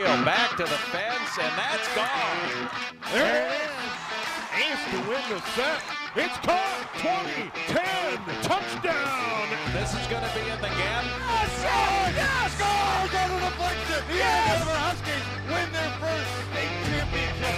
Back to the fence, and that's gone. There it is. Ace to win the set. It's caught. 20-10 touchdown. This is going to be in the gap. Yes! Score! Go to the deflection. The Denver Huskies win their first state championship.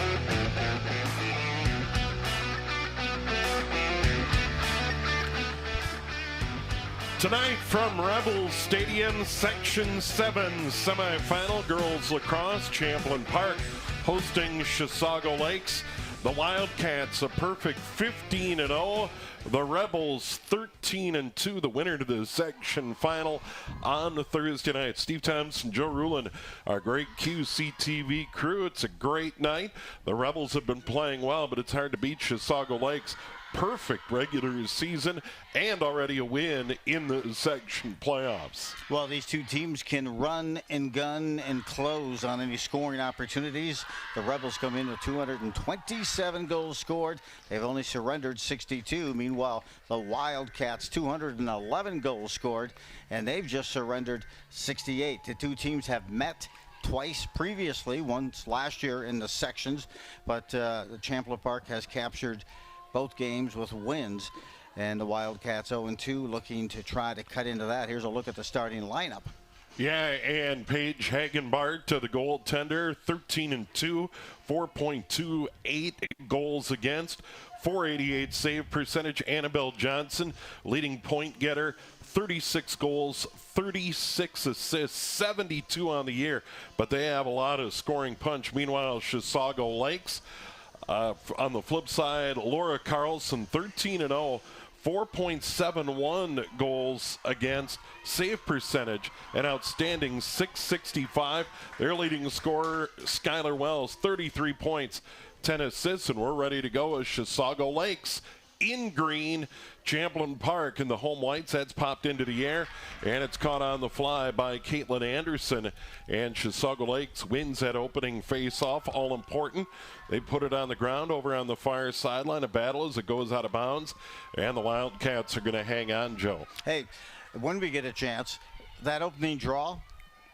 Tonight from Rebels Stadium, Section 7 semifinal, girls lacrosse, Champlin Park hosting Chisago Lakes. The Wildcats a perfect 15-0. The Rebels 13-2. The winner to the section final on Thursday night. Steve Thompson, Joe Rulin, our great QCTV crew. It's a great night. The Rebels have been playing well, but it's hard to beat Chisago Lakes. Perfect regular season and already a win in the section playoffs. Well, these two teams can run and gun and close on any scoring opportunities. The Rebels come in with 227 goals scored. They've only surrendered 62. Meanwhile, the Wildcats 211 goals scored, and they've just surrendered 68. The two teams have met twice previously, once last year in the sections, but the Champlin Park has captured both games with wins, and the Wildcats 0-2 looking to try to cut into that. Here's a look at the starting lineup. Yeah, and Paige Hagenbart to the goaltender, 13-2, 4.28 goals against, 488 save percentage. Annabelle Johnson, leading point getter, 36 goals, 36 assists, 72 on the year, but they have a lot of scoring punch. Meanwhile, Chisago Lakes, on the flip side, Laura Carlson, 13-0, 4.71 goals against, save percentage, an outstanding 665. Their leading scorer, Skylar Wells, 33 points, 10 assists, and we're ready to go as Chisago Lakes in green. Champlin Park in the home whites. That's popped into the air, and it's caught on the fly by Caitlin Anderson. And Chisago Lakes wins that opening face-off, all important. They put it on the ground over on the far sideline. A battle as it goes out of bounds, and the Wildcats are going to hang on, Joe. Hey, when we get a chance, that opening draw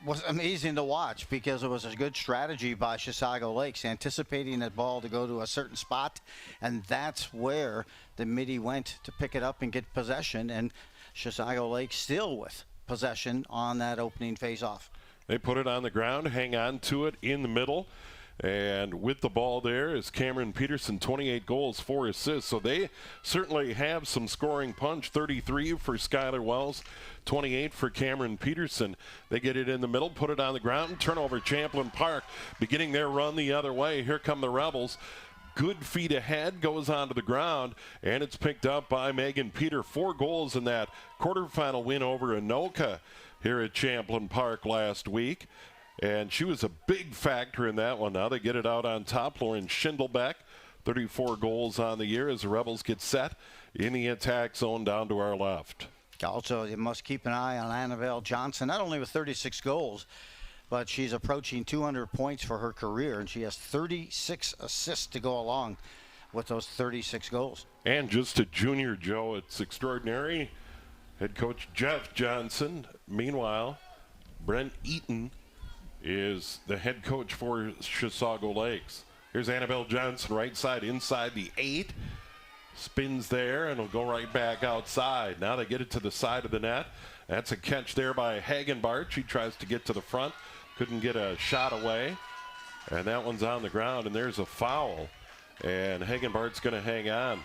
was amazing to watch because it was a good strategy by Chisago Lakes, anticipating that ball to go to a certain spot, and that's where the Midi went to pick it up and get possession, and Chisago Lakes still with possession on that opening face-off. They put it on the ground, hang on to it in the middle, and with the ball there is Cameron Peterson, 28 goals, 4 assists. So they certainly have some scoring punch. 33 for Skylar Wells, 28 for Cameron Peterson. They get it in the middle, put it on the ground, turnover Champlin Park, beginning their run the other way. Here come the Rebels. Good feet ahead, goes onto the ground, and it's picked up by Megan Peter. 4 goals in that quarterfinal win over Anoka here at Champlin Park last week. And she was a big factor in that one. Now they get it out on top. Lauren Schindelbeck, 34 goals on the year as the Rebels get set in the attack zone down to our left. Also, you must keep an eye on Annabelle Johnson, not only with 36 goals, but she's approaching 200 points for her career, and she has 36 assists to go along with those 36 goals. And just a junior, Joe, it's extraordinary. Head coach Jeff Johnson. Meanwhile, Brent Eaton is the head coach for Chisago Lakes. Here's Annabelle Johnson, right side, inside the 8. Spins there, and will go right back outside. Now they get it to the side of the net. That's a catch there by Hagenbart. She tries to get to the front. Couldn't get a shot away. And that one's on the ground, and there's a foul. And Hagenbart's going to hang on.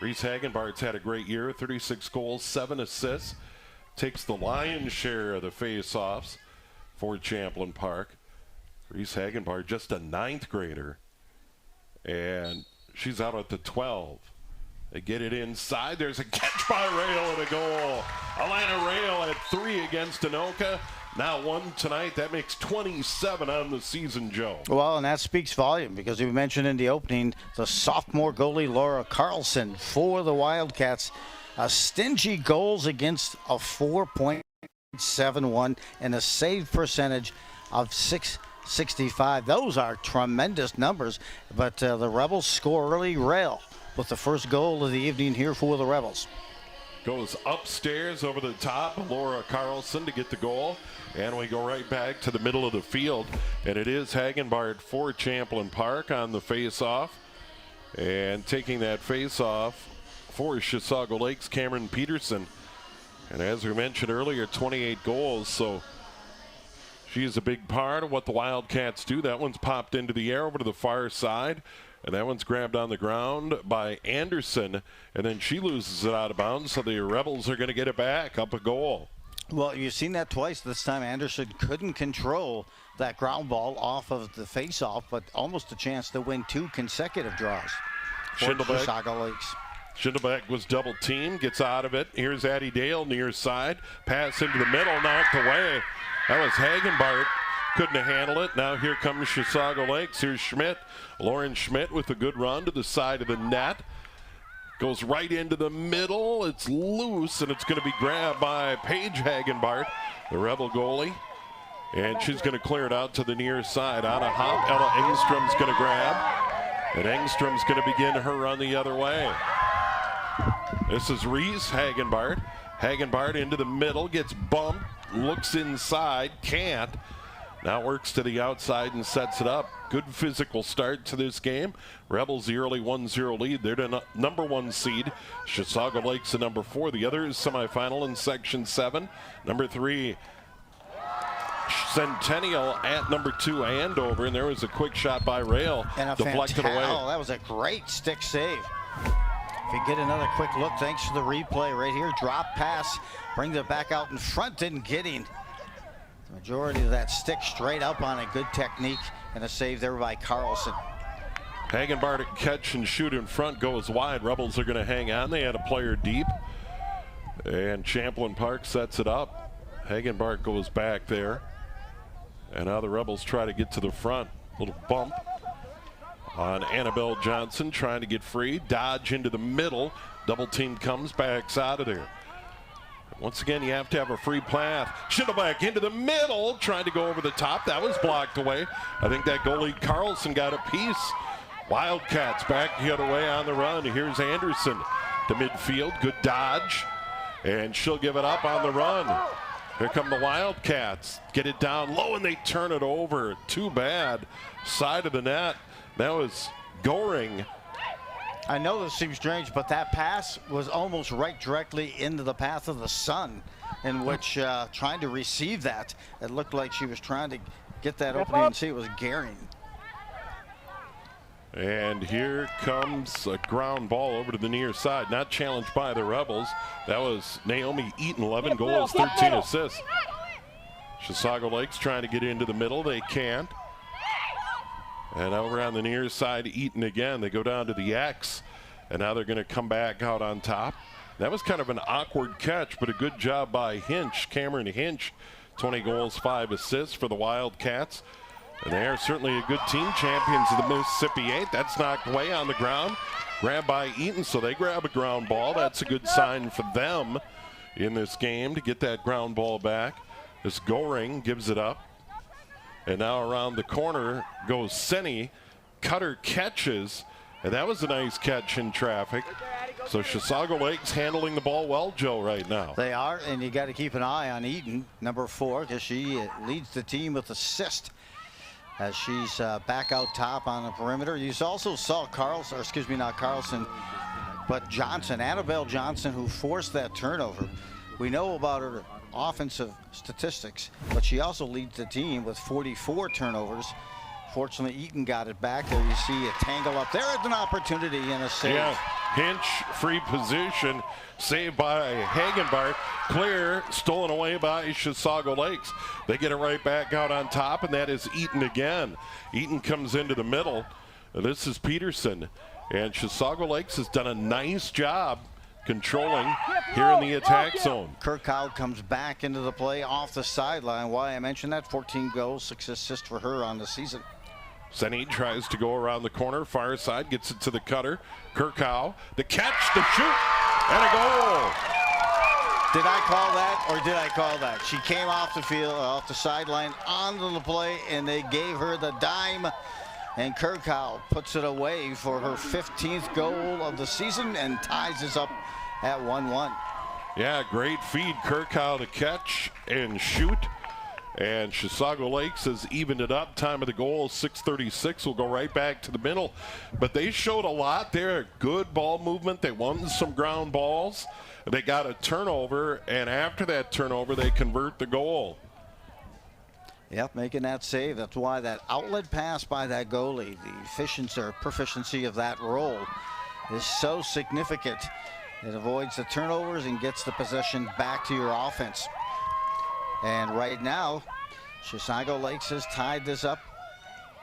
Reese Hagenbart's had a great year, 36 goals, 7 assists. Takes the lion's share of the face-offs for Champlin Park. Reese Hagenbart, just a 9th grader. And she's out at the 12. They get it inside. There's a catch by Rail and a goal. Alana Rail at 3 against Anoka. Now 1 tonight. That makes 27 on the season, Joe. Well, and that speaks volume because we mentioned in the opening the sophomore goalie Laura Carlson for the Wildcats. A stingy goals against a 4.71 and a save percentage of 665. Those are tremendous numbers, but the Rebels score early. Rail with the first goal of the evening here for the Rebels. Goes upstairs over the top. Laura Carlson to get the goal. And we go right back to the middle of the field. And it is Hagenbart for Champlin Park on the face-off. And taking that face-off for Chisago Lakes, Cameron Peterson. And as we mentioned earlier, 28 goals. So she's a big part of what the Wildcats do. That one's popped into the air over to the far side. And that one's grabbed on the ground by Anderson. And then she loses it out of bounds. So the Rebels are going to get it back up a goal. Well, you've seen that twice. This time Anderson couldn't control that ground ball off of the face-off, but almost a chance to win 2 consecutive draws for Chisago Lakes. Schindelbeck was double teamed, gets out of it. Here's Addie Dale near side. Pass into the middle, knocked away. That was Hagenbart. Couldn't handle it. Now here comes Chisago Lakes. Here's Schmidt. Lauren Schmidt with a good run to the side of the net. Goes right into the middle. It's loose, and it's going to be grabbed by Paige Hagenbart, the Rebel goalie. And she's going to clear it out to the near side. On a hop, Ella Engstrom's going to grab. And Engstrom's going to begin her run the other way. This is Reese Hagenbart. Hagenbart into the middle, gets bumped, looks inside, can't. Now works to the outside and sets it up. Good physical start to this game. Rebels the early 1-0 lead. They're the number 1 seed. Chisago Lakes the number 4. The other is semifinal in Section 7. Number 3, Centennial at number 2, Andover. And there was a quick shot by Rail. And a deflected away. Oh, that was a great stick save. If you get another quick look, thanks to the replay right here. Drop pass, brings it back out in front and getting the majority of that stick straight up on a good technique and a save there by Carlson. Hagenbart catch and shoot in front goes wide. Rebels are going to hang on. They had a player deep. And Champlin Park sets it up. Hagenbart goes back there. And now the Rebels try to get to the front. Little bump on Annabelle Johnson trying to get free. Dodge into the middle. Double team comes, backs out of there. Once again, you have to have a free path. Schindelbeck into the middle, trying to go over the top. That was blocked away. I think that goalie Carlson got a piece. Wildcats back the other way on the run. Here's Anderson to midfield. Good dodge. And she'll give it up on the run. Here come the Wildcats. Get it down low, and they turn it over. Too bad. Side of the net. That was Goring. I know this seems strange, but that pass was almost right directly into the path of the sun, in which trying to receive that, it looked like she was trying to get that opening and see it was Gehring. And here comes a ground ball over to the near side, not challenged by the Rebels. That was Naomi Eaton, 11 goals, 13 assists. Chisago Lakes trying to get into the middle. They can't. And over on the near side, Eaton again. They go down to the X, and now they're going to come back out on top. That was kind of an awkward catch, but a good job by Hinch, Cameron Hinch. 20 goals, 5 assists for the Wildcats. And they are certainly a good team, champions of the Mississippi 8. That's knocked away on the ground. Grabbed by Eaton, so they grab a ground ball. That's a good sign for them in this game to get that ground ball back. This Goring gives it up. And now around the corner goes Senny. Cutter catches, and that was a nice catch in traffic. So Chisago Lakes handling the ball well, Joe, right now. They are, and you got to keep an eye on Eaton, number 4, because she leads the team with assist as she's back out top on the perimeter. You also saw Carlson, or excuse me, not Carlson, but Johnson, Annabelle Johnson, who forced that turnover. We know about her offensive statistics, but she also leads the team with 44 turnovers. Fortunately, Eaton got it back. There you see a tangle up there at an opportunity and a save. Yeah, Hinch, free position, saved by Hagenbart. Clear, stolen away by Chisago Lakes. They get it right back out on top, and that is Eaton again. Eaton comes into the middle. This is Peterson, and Chisago Lakes has done a nice job controlling here in the attack zone. Kirkhout comes back into the play off the sideline. Why I mentioned that, 14 goals, 6 assists for her on the season. Senny tries to go around the corner, far side, gets it to the cutter. Kirkhout, the catch, the shoot, and a goal. Did I call that, or did I call that? She came off the field, off the sideline, onto the play, and they gave her the dime. And Kirkhout puts it away for her 15th goal of the season and ties us up at 1-1. Yeah, great feed. Kirkhow to catch and shoot. And Chisago Lakes has evened it up. Time of the goal, 6:36. Will go right back to the middle. But they showed a lot there. Good ball movement. They won some ground balls. They got a turnover, and after that turnover, they convert the goal. Yep, making that save. That's why that outlet pass by that goalie, the proficiency of that roll is so significant. It avoids the turnovers and gets the possession back to your offense. And right now, Chisago Lakes has tied this up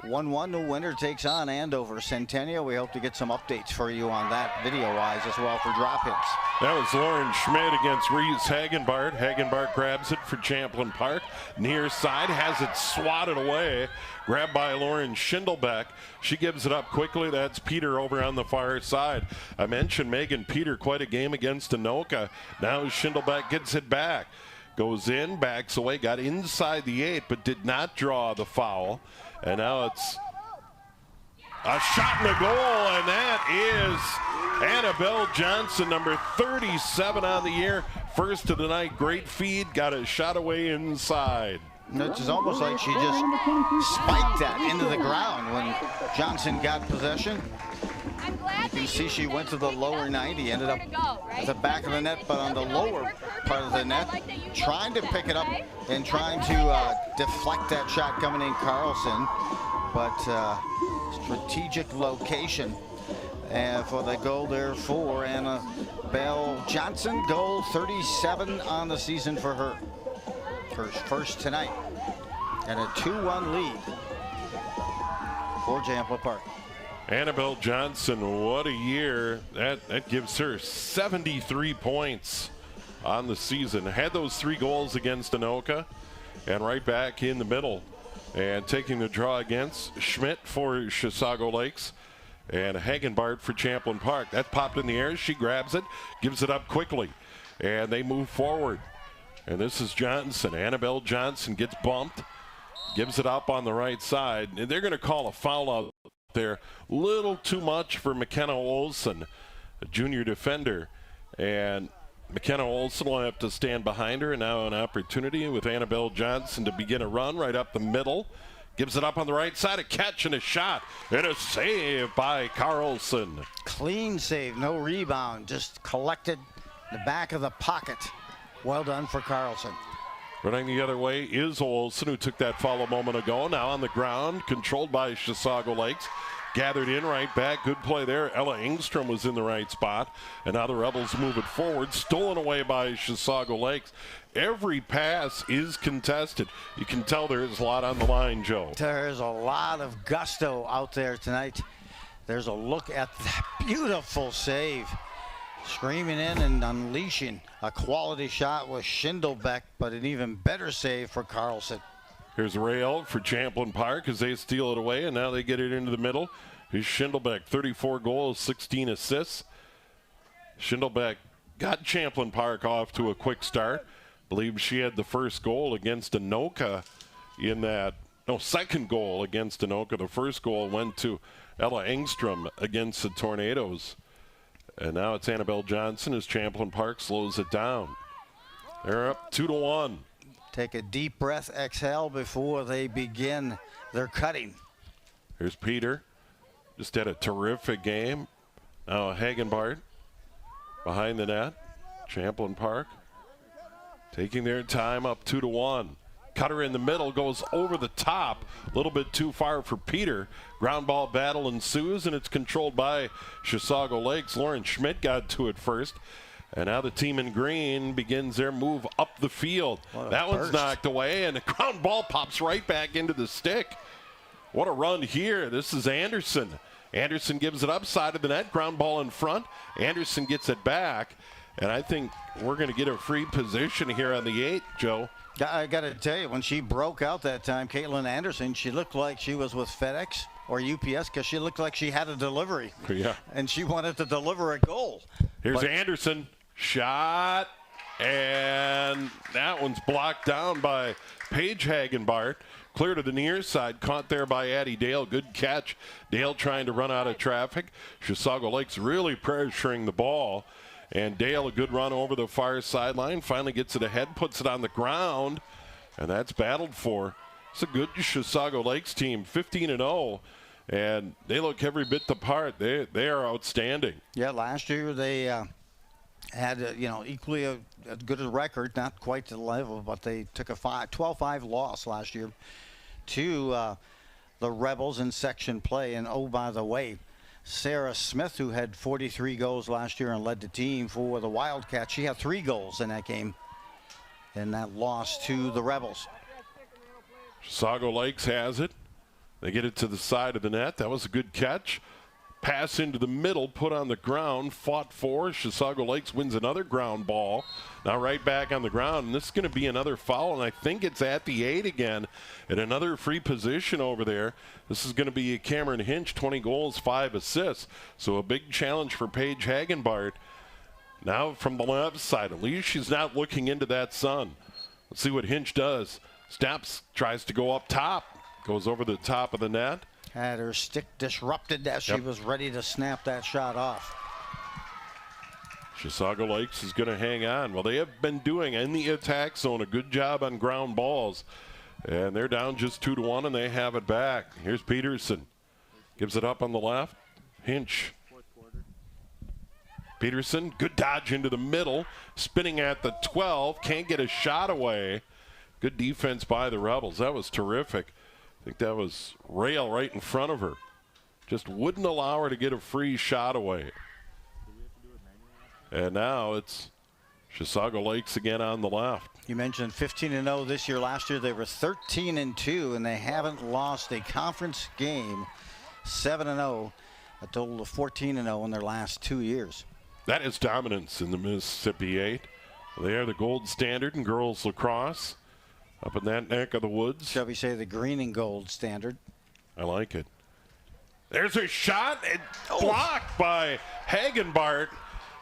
1-1. The winner takes on Andover Centennial. We hope to get some updates for you on that video-wise as well for drop hits. That was Lauren Schmidt against Reese Hagenbart. Hagenbart grabs it for Champlin Park. Near side, has it swatted away. Grabbed by Lauren Schindelbeck. She gives it up quickly. That's Peter over on the far side. I mentioned Megan Peter, quite a game against Anoka. Now Schindelbeck gets it back. Goes in, backs away, got inside the 8, but did not draw the foul. And now it's a shot and a goal, and that is Annabelle Johnson, number 37 on the year. First of the night, great feed, got a shot away inside. It's almost like she just spiked that into the ground when Johnson got possession. You can see she went to the lower 90, ended up at the back of the net, but on the lower part of the net, trying to pick it up and trying to deflect that shot coming in Carlson. But strategic location for the goal there for Annabelle Johnson. Goal 37 on the season for her. Her first tonight. And a 2-1 lead for Champlin Park. Annabelle Johnson, what a year. That gives her 73 points on the season. Had those 3 goals against Anoka and right back in the middle. And taking the draw against Schmidt for Chisago Lakes and Hagenbart for Champlin Park. That popped in the air. She grabs it, gives it up quickly, and they move forward. And this is Johnson. Annabelle Johnson gets bumped, gives it up on the right side. And they're going to call a foul out there. Little too much for McKenna Olson, a junior defender. And McKenna Olson will have to stand behind her. And now an opportunity with Annabelle Johnson to begin a run right up the middle. Gives it up on the right side, a catch and a shot, and a save by Carlson. Clean save, no rebound, just collected the back of the pocket. Well done for Carlson. Running the other way is Olson, who took that foul a moment ago. Now on the ground, controlled by Chisago Lakes. Gathered in right back. Good play there. Ella Engstrom was in the right spot. And now the Rebels move it forward. Stolen away by Chisago Lakes. Every pass is contested. You can tell there is a lot on the line, Joe. There's a lot of gusto out there tonight. There's a look at that beautiful save. Screaming in and unleashing a quality shot with Schindelbeck, but an even better save for Carlson. Here's Rail for Champlin Park as they steal it away, and now they get it into the middle. Here's Schindelbeck, 34 goals, 16 assists. Schindelbeck got Champlin Park off to a quick start. Believe she had the first goal against Anoka in that, second goal against Anoka. The first goal went to Ella Engstrom against the Tornadoes. And now it's Annabelle Johnson as Champlin Park slows it down. They're up 2-1. Take a deep breath, exhale before they begin their cutting. Here's Peter. Just had a terrific game. Now Hagenbart behind the net. Champlin Park taking their time, up 2-1. Cutter in the middle, goes over the top, a little bit too far for Peter. Ground ball battle ensues, and it's controlled by Chisago Lakes. Lauren Schmidt got to it first. And now the team in green begins their move up the field. That one's knocked away, and the ground ball pops right back into the stick. What a run here. This is Anderson. Anderson gives it up, side of the net, ground ball in front. Anderson gets it back, and I think we're going to get a free position here on the 8, Joe. I got to tell you, when she broke out that time, Caitlin Anderson, she looked like she was with FedEx or UPS because she looked like she had a delivery. Yeah. And she wanted to deliver a goal. Here's Anderson. Shot. And that one's blocked down by Paige Hagenbart. Clear to the near side. Caught there by Addie Dale. Good catch. Dale trying to run out of traffic. Chisago Lakes really pressuring the ball. And Dale, a good run over the far sideline, finally gets it ahead, puts it on the ground, and that's battled for. It's a good Chisago Lakes team, 15-0, and they look every bit the part. They are outstanding. Yeah, last year they had equally a good a record, not quite to the level, but they took a 12-5 loss last year to the Rebels in section play. And oh, by the way, Sarah Smith, who had 43 goals last year and led the team for the Wildcats, she had 3 goals in that game in that loss to the Rebels. Chisago Lakes has it. They get it to the side of the net. That was a good catch. Pass into the middle, put on the ground, fought for. Chisago Lakes wins another ground ball. Now right back on the ground, and this is going to be another foul, and I think it's at the 8 again. And another free position over there. This is going to be Cameron Hinch, 20 goals, 5 assists. So a big challenge for Paige Hagenbart. Now from the left side, at least she's not looking into that sun. Let's see what Hinch does. Steps, tries to go up top, goes over the top of the net. Had her stick disrupted as she was ready to snap that shot off. Chisago Lakes is going to hang on. Well, they have been doing in the attack zone a good job on ground balls. And they're down just 2-1, and they have it back. Here's Peterson. Gives it up on the left. Hinch. Peterson, good dodge into the middle. Spinning at the 12. Can't get a shot away. Good defense by the Rebels. That was terrific. I think that was Rail right in front of her. Just wouldn't allow her to get a free shot away. And now it's Chisago Lakes again on the left. You mentioned 15-0 this year. Last year they were 13-2, and they haven't lost a conference game. 7-0, a total of 14-0 in their last 2 years. That is dominance in the Mississippi 8. They are the gold standard in girls lacrosse. Up in that neck of the woods. Shall we say the green and gold standard? I like it. There's a shot. And blocked by Hagenbart.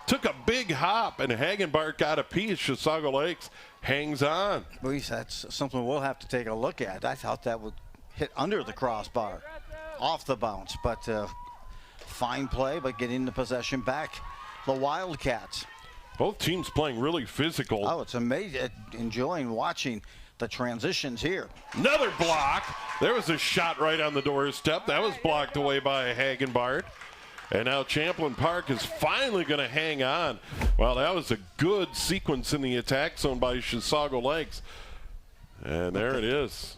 Took a big hop, and Hagenbart got a piece. Chisago Lakes hangs on. Luis, that's something we'll have to take a look at. I thought that would hit under the crossbar, off the bounce. But fine play, but getting the possession back. The Wildcats. Both teams playing really physical. Oh, it's amazing. Enjoying watching the transitions here. Another block. There was a shot right on the doorstep. That was blocked away by Hagenbart. And now Champlin Park is finally going to hang on. Well, that was a good sequence in the attack zone by Chisago Lakes. And there it is.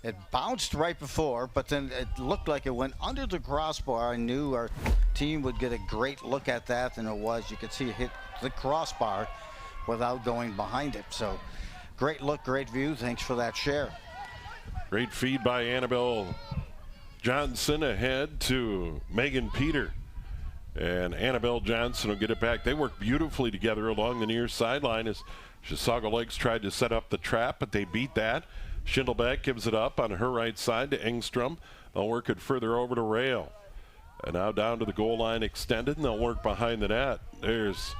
It bounced right before, but then it looked like it went under the crossbar. I knew our team would get a great look at that, and it was. You could see it hit the crossbar without going behind it. So great look, great view. Thanks for that share. Great feed by Annabelle Johnson ahead to Megan Peter. And Annabelle Johnson will get it back. They work beautifully together along the near sideline as Chisago Lakes tried to set up the trap, but they beat that. Schindelbeck gives it up on her right side to Engstrom. They'll work it further over to Rail. And now down to the goal line extended, and they'll work behind the net. There's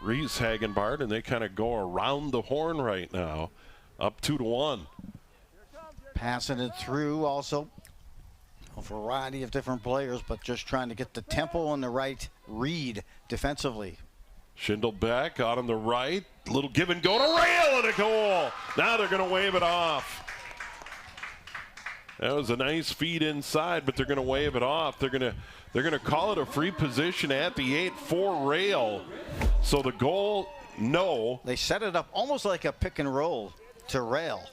Reese Hagenbart, and they kind of go around the horn right now, up 2-1. Passing it through also. A variety of different players, but just trying to get the tempo and the right read defensively. Schindelbeck out on the right. Little give and go to Rail and a goal. Now they're going to wave it off. That was a nice feed inside, but they're going to wave it off. They're going to call it a free position at the 8 for Rail. So the goal, no. They set it up almost like a pick and roll to Rail.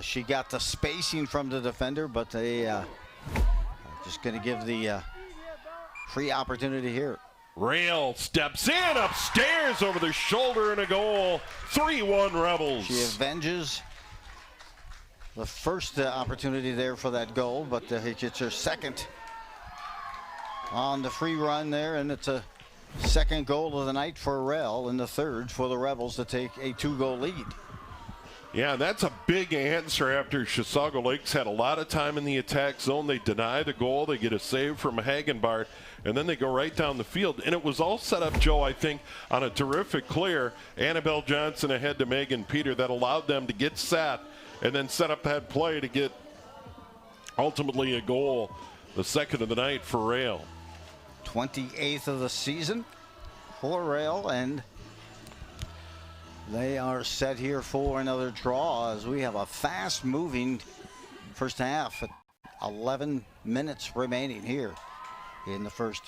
She got the spacing from the defender, but they just going to give the free opportunity here. Rail steps in upstairs over the shoulder and a goal. 3-1 Rebels. She avenges the first opportunity there for that goal, but it's her second on the free run there, and it's a second goal of the night for Rail and the third for the Rebels to take a 2-goal lead. Yeah, that's a big answer after Chisago Lakes had a lot of time in the attack zone. They deny the goal. They get a save from Hagenbart, and then they go right down the field. And it was all set up, Joe, I think, on a terrific clear. Annabelle Johnson ahead to Megan Peter that allowed them to get set and then set up that play to get ultimately a goal, the second of the night for Rail. 28th of the season. for Rail, and they are set here for another draw as we have a fast-moving first half. 11 minutes remaining here in the first.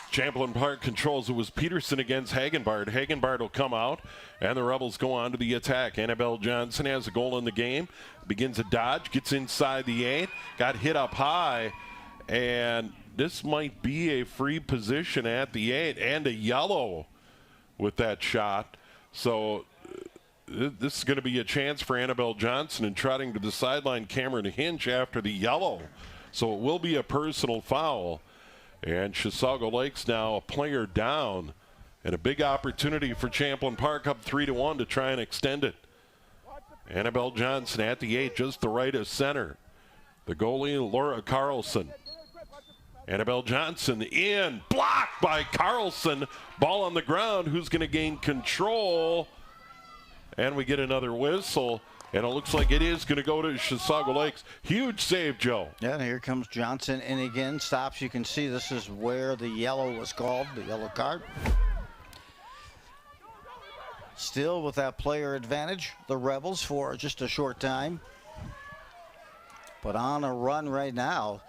Champlin Park controls. It was Peterson against Hagenbard. Hagenbard will come out, and the Rebels go on to the attack. Annabelle Johnson has a goal in the game. Begins a dodge, gets inside the 8, got hit up high, and this might be a free position at the 8 and a yellow with that shot. So this is going to be a chance for Annabelle Johnson, and trotting to the sideline, Cameron Hinch after the yellow. So it will be a personal foul. And Chisago Lakes now a player down, and a big opportunity for Champlin Park, up 3-1 to try and extend it. Annabelle Johnson at the 8, just the right of center. The goalie, Laura Carlson. Annabelle Johnson in, blocked by Carlson. Ball on the ground. Who's going to gain control? And we get another whistle. And it looks like it is going to go to Chisago Lakes. Huge save, Joe. Yeah, and here comes Johnson in again. Stops. You can see this is where the yellow was called, the yellow card. Still with that player advantage, the Rebels for just a short time. But on a run right now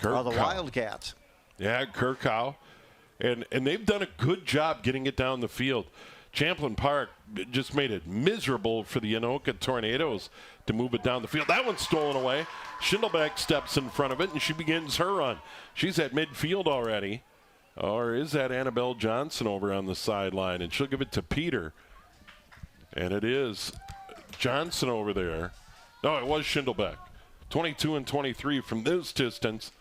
are the Wildcats. Yeah, Kirkhow. And they've done a good job getting it down the field. Champlin Park just made it miserable for the Anoka Tornadoes to move it down the field. That one's stolen away. Schindelbeck steps in front of it, and she begins her run. She's at midfield already. Or is that Annabelle Johnson over on the sideline? And she'll give it to Peter. And it is Johnson over there. No, it was Schindelbeck. 22 and 23 from this distance.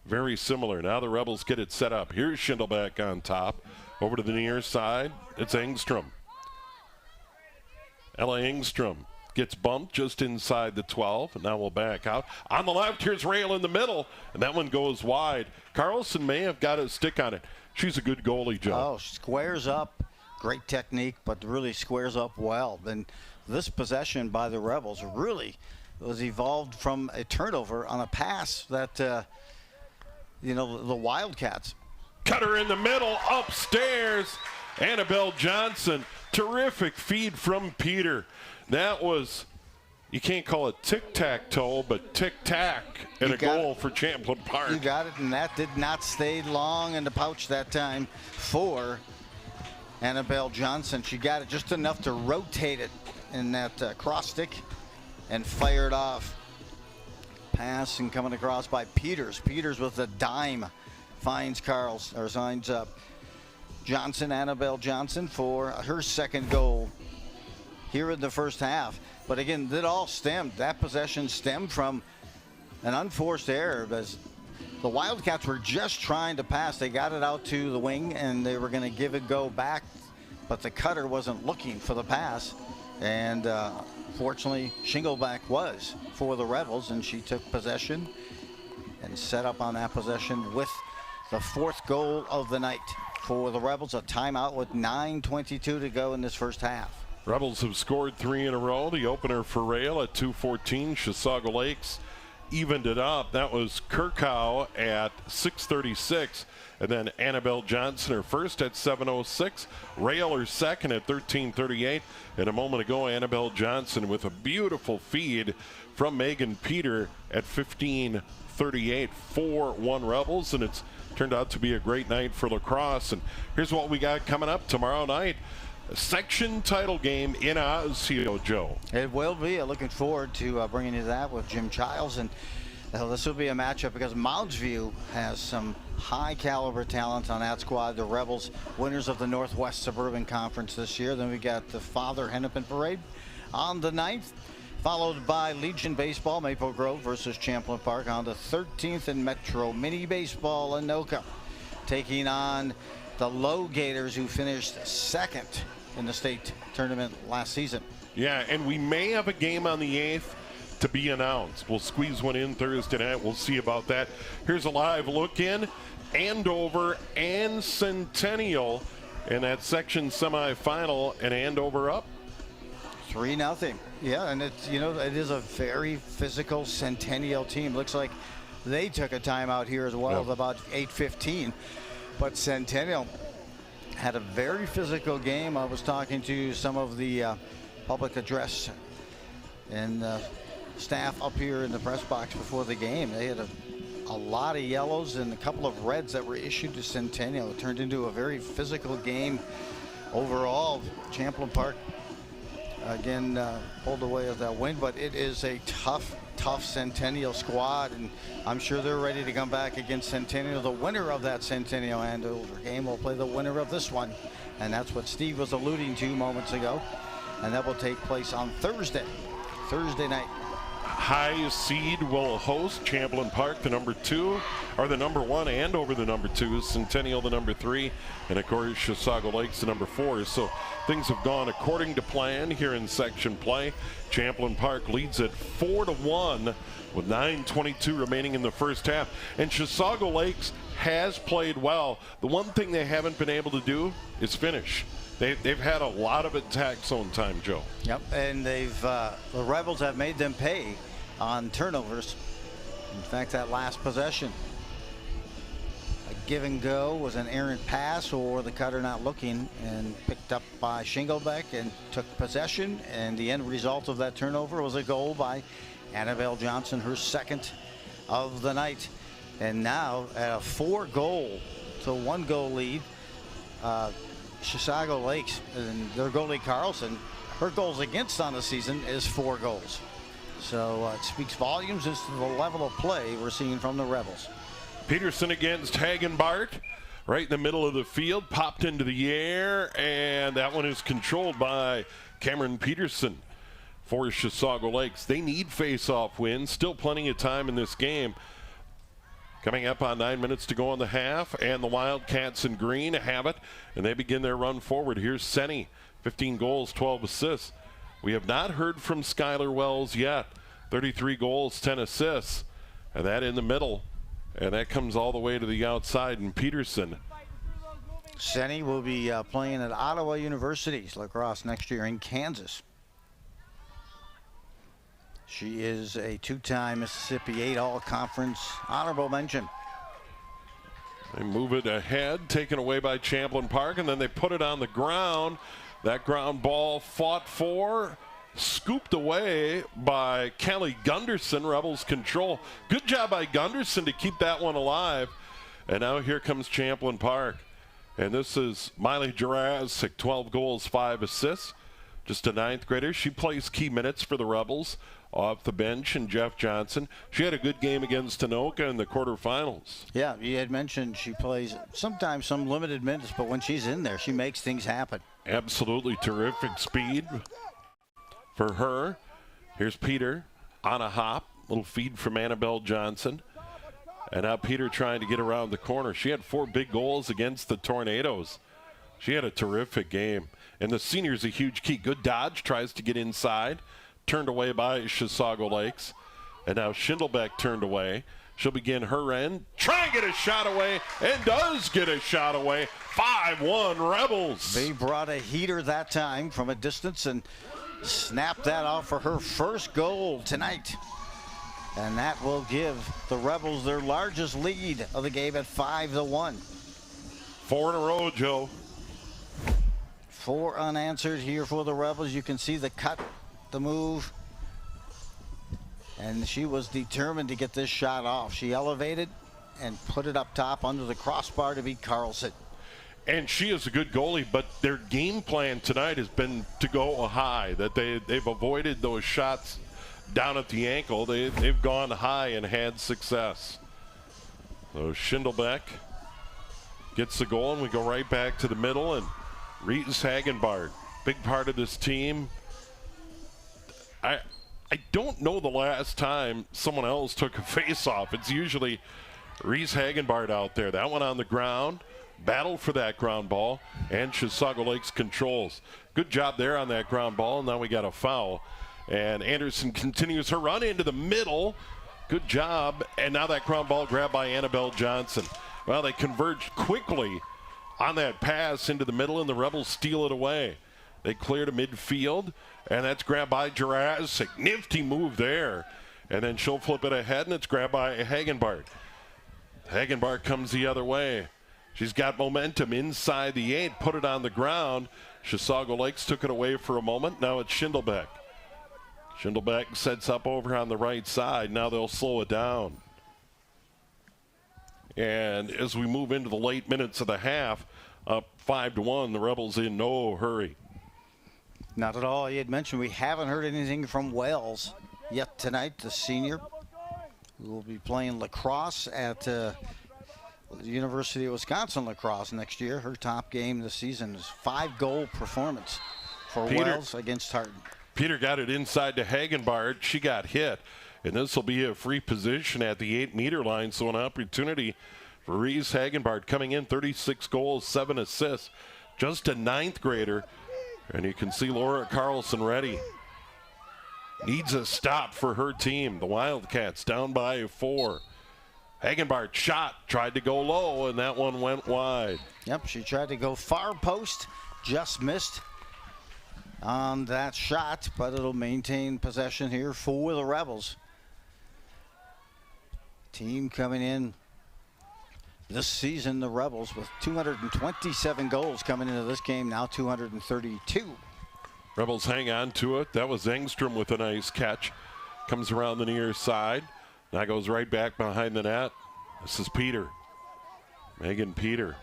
Very similar. Now the Rebels get it set up. Here's Schindelbeck on top. Over to the near side, it's Engstrom. Ella Engstrom gets bumped just inside the 12, and now we'll back out. On the left, here's Rail in the middle, and that one goes wide. Carlson may have got a stick on it. She's a good goalie, Joe. Oh, squares up. Great technique, but really squares up well. And this possession by the Rebels really was evolved from a turnover on a pass that, the Wildcats. Cutter in the middle, upstairs. Annabelle Johnson, terrific feed from Peter. That was, you can't call it tic-tac-toe, but tic-tac, and a goal for Champlin Park. You got it, and that did not stay long in the pouch that time for Annabelle Johnson. She got it just enough to rotate it in that cross stick and fired off. Pass and coming across by Peters. Peters with a dime. Finds Johnson, Annabelle Johnson, for her second goal here in the first half. But again, that possession stemmed from an unforced error, as the Wildcats were just trying to pass. They got it out to the wing, and they were going to give it go back, but the cutter wasn't looking for the pass. And fortunately, Schindelbeck was for the Rebels, and she took possession and set up on that possession with the fourth goal of the night for the Rebels. A timeout with 9:22 to go in this first half. Rebels have scored 3 in a row. The opener for Rail at 2:14. Chisago Lakes evened it up. That was Kirkhow at 6:36. And then Annabelle Johnson, her first at 7:06. Rail, her second at 13:38. And a moment ago, Annabelle Johnson with a beautiful feed from Megan Peter at 15:38. 4-1 Rebels, and it's turned out to be a great night for lacrosse. And here's what we got coming up tomorrow night. A section title game in Osseo, Joe. It will be. Looking forward to bringing you that with Jim Childs. And this will be a matchup because Mounds View has some high caliber talent on that squad. The Rebels, winners of the Northwest Suburban Conference this year. Then we got the Father Hennepin Parade on the 9th. Followed by Legion Baseball, Maple Grove versus Champlin Park on the 13th, and Metro Mini Baseball, Anoka, taking on the Low Gators, who finished second in the state tournament last season. Yeah, and we may have a game on the 8th to be announced. We'll squeeze one in Thursday night. We'll see about that. Here's a live look in. Andover and Centennial in that section semifinal, and Andover up 3-0. Yeah, and it's, it is a very physical Centennial team. Looks like they took a timeout here as well at about 8:15. But Centennial had a very physical game. I was talking to some of the public address and staff up here in the press box before the game. They had a lot of yellows and a couple of reds that were issued to Centennial. It turned into a very physical game overall. Champlin Park again pulled away with that win, but it is a tough Centennial squad, and I'm sure they're ready to come back against Centennial. The winner of that Centennial Andover game will play the winner of this one, and that's what Steve was alluding to moments ago, and that will take place on Thursday night. High seed will host Champlin Park, the number 2, or the number 1, Andover the number 2, Centennial the number 3, and of course Chisago Lakes the number 4. So things have gone according to plan here in section play. Champlin Park leads at 4-1 with 9:22 remaining in the first half, and Chisago Lakes has played well. The one thing they haven't been able to do is finish. They've had a lot of attack zone time, Joe. Yep, and the Rebels have made them pay on turnovers. In fact, that last possession, a give and go, was an errant pass or the cutter not looking, and picked up by Shinglebeck and took possession, and the end result of that turnover was a goal by Annabelle Johnson, her second of the night. And now at a 4-goal to 1-goal lead, Chisago Lakes and their goalie Carlson, her goals against on the season is 4 goals. So it speaks volumes as to the level of play we're seeing from the Rebels. Peterson against Hagenbart, right in the middle of the field, popped into the air, and that one is controlled by Cameron Peterson for Chisago Lakes. They need face-off wins, still plenty of time in this game. Coming up on 9 minutes to go in the half, and the Wildcats in green have it, and they begin their run forward. Here's Senny, 15 goals, 12 assists. We have not heard from Skylar Wells yet. 33 goals, 10 assists, and that in the middle, and that comes all the way to the outside, and Peterson. Senny will be playing at Ottawa University's Lacrosse next year in Kansas. She is a 2-time Mississippi 8 All-Conference honorable mention. They move it ahead, taken away by Champlin Park, and then they put it on the ground. That ground ball fought for, scooped away by Kelly Gunderson. Rebels control. Good job by Gunderson to keep that one alive. And now here comes Champlin Park. And this is Miley Jurassic, 12 goals, 5 assists. Just a 9th grader. She plays key minutes for the Rebels off the bench, and Jeff Johnson. She had a good game against Tanoka in the quarterfinals. Yeah, you had mentioned she plays sometimes some limited minutes, but when she's in there, she makes things happen. Absolutely terrific speed for her. Here's Peter on a hop. Little feed from Annabelle Johnson. And now Peter trying to get around the corner. She had 4 big goals against the Tornadoes. She had a terrific game. And the senior's a huge key. Good dodge, tries to get inside. Turned away by Chisago Lakes. And now Schindlebeck turned away. She'll begin her end. Try and get a shot away, and does get a shot away. 5-1 Rebels. They brought a heater that time from a distance and snapped that off for her first goal tonight. And that will give the Rebels their largest lead of the game at 5-1. 4 in a row, Joe. 4 unanswered here for the Rebels. You can see the cut, the move, and she was determined to get this shot off. She elevated and put it up top under the crossbar to beat Carlson. And she is a good goalie, but their game plan tonight has been to go high, that they've avoided those shots down at the ankle. They've gone high and had success. So Schindlebeck gets the goal, and we go right back to the middle, and Reese Hagenbart, big part of this team. I don't know the last time someone else took a face-off. It's usually Reese Hagenbart out there. That one on the ground, battled for that ground ball, and Chisago Lakes controls. Good job there on that ground ball, and now we got a foul. And Anderson continues her run into the middle. Good job, and now that ground ball grabbed by Annabelle Johnson. Well, they converged quickly on that pass into the middle, and the Rebels steal it away. They clear to midfield, and that's grabbed by Jurassic. Nifty move there. And then she'll flip it ahead, and it's grabbed by Hagenbart. Hagenbart comes the other way. She's got momentum inside the 8, put it on the ground. Chisago Lakes took it away for a moment. Now it's Schindelbeck. Schindelbeck sets up over on the right side. Now they'll slow it down. And as we move into the late minutes of the half, up 5-1, the Rebels in no hurry. Not at all. You had mentioned we haven't heard anything from Wells yet tonight, the senior, who will be playing lacrosse at the University of Wisconsin lacrosse next year. Her top game this season is 5-goal performance for Wells against Tartan. Peter got it inside to Hagenbart. She got hit. And this will be a free position at the 8-meter line. So an opportunity for Reese Hagenbart coming in, 36 goals, 7 assists. Just a 9th grader. And you can see Laura Carlson ready. Needs a stop for her team. The Wildcats down by 4. Hagenbart shot, tried to go low, and that one went wide. Yep, she tried to go far post, just missed on that shot, but it'll maintain possession here for the Rebels. Team coming in this season, the Rebels, with 227 goals coming into this game, now 232. Rebels hang on to it. That was Engstrom with a nice catch. Comes around the near side. Now goes right back behind the net. This is Peter. Megan Peter.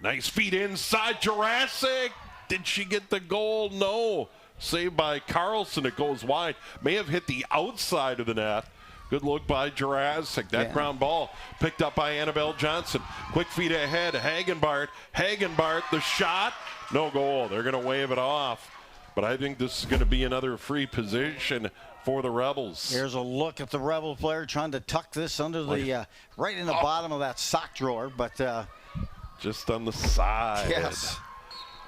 Nice feed inside. Jurassic. Did she get the goal? No. Saved by Carlson. It goes wide. May have hit the outside of the net. Good look by Jurassic. That ground ball picked up by Annabelle Johnson. Quick feed ahead. Hagenbart. Hagenbart, the shot. No goal. They're going to wave it off. But I think this is going to be another free position for the Rebels. Here's a look at the Rebel player trying to tuck this under the right in the bottom of that sock drawer, but just on the side. Yes.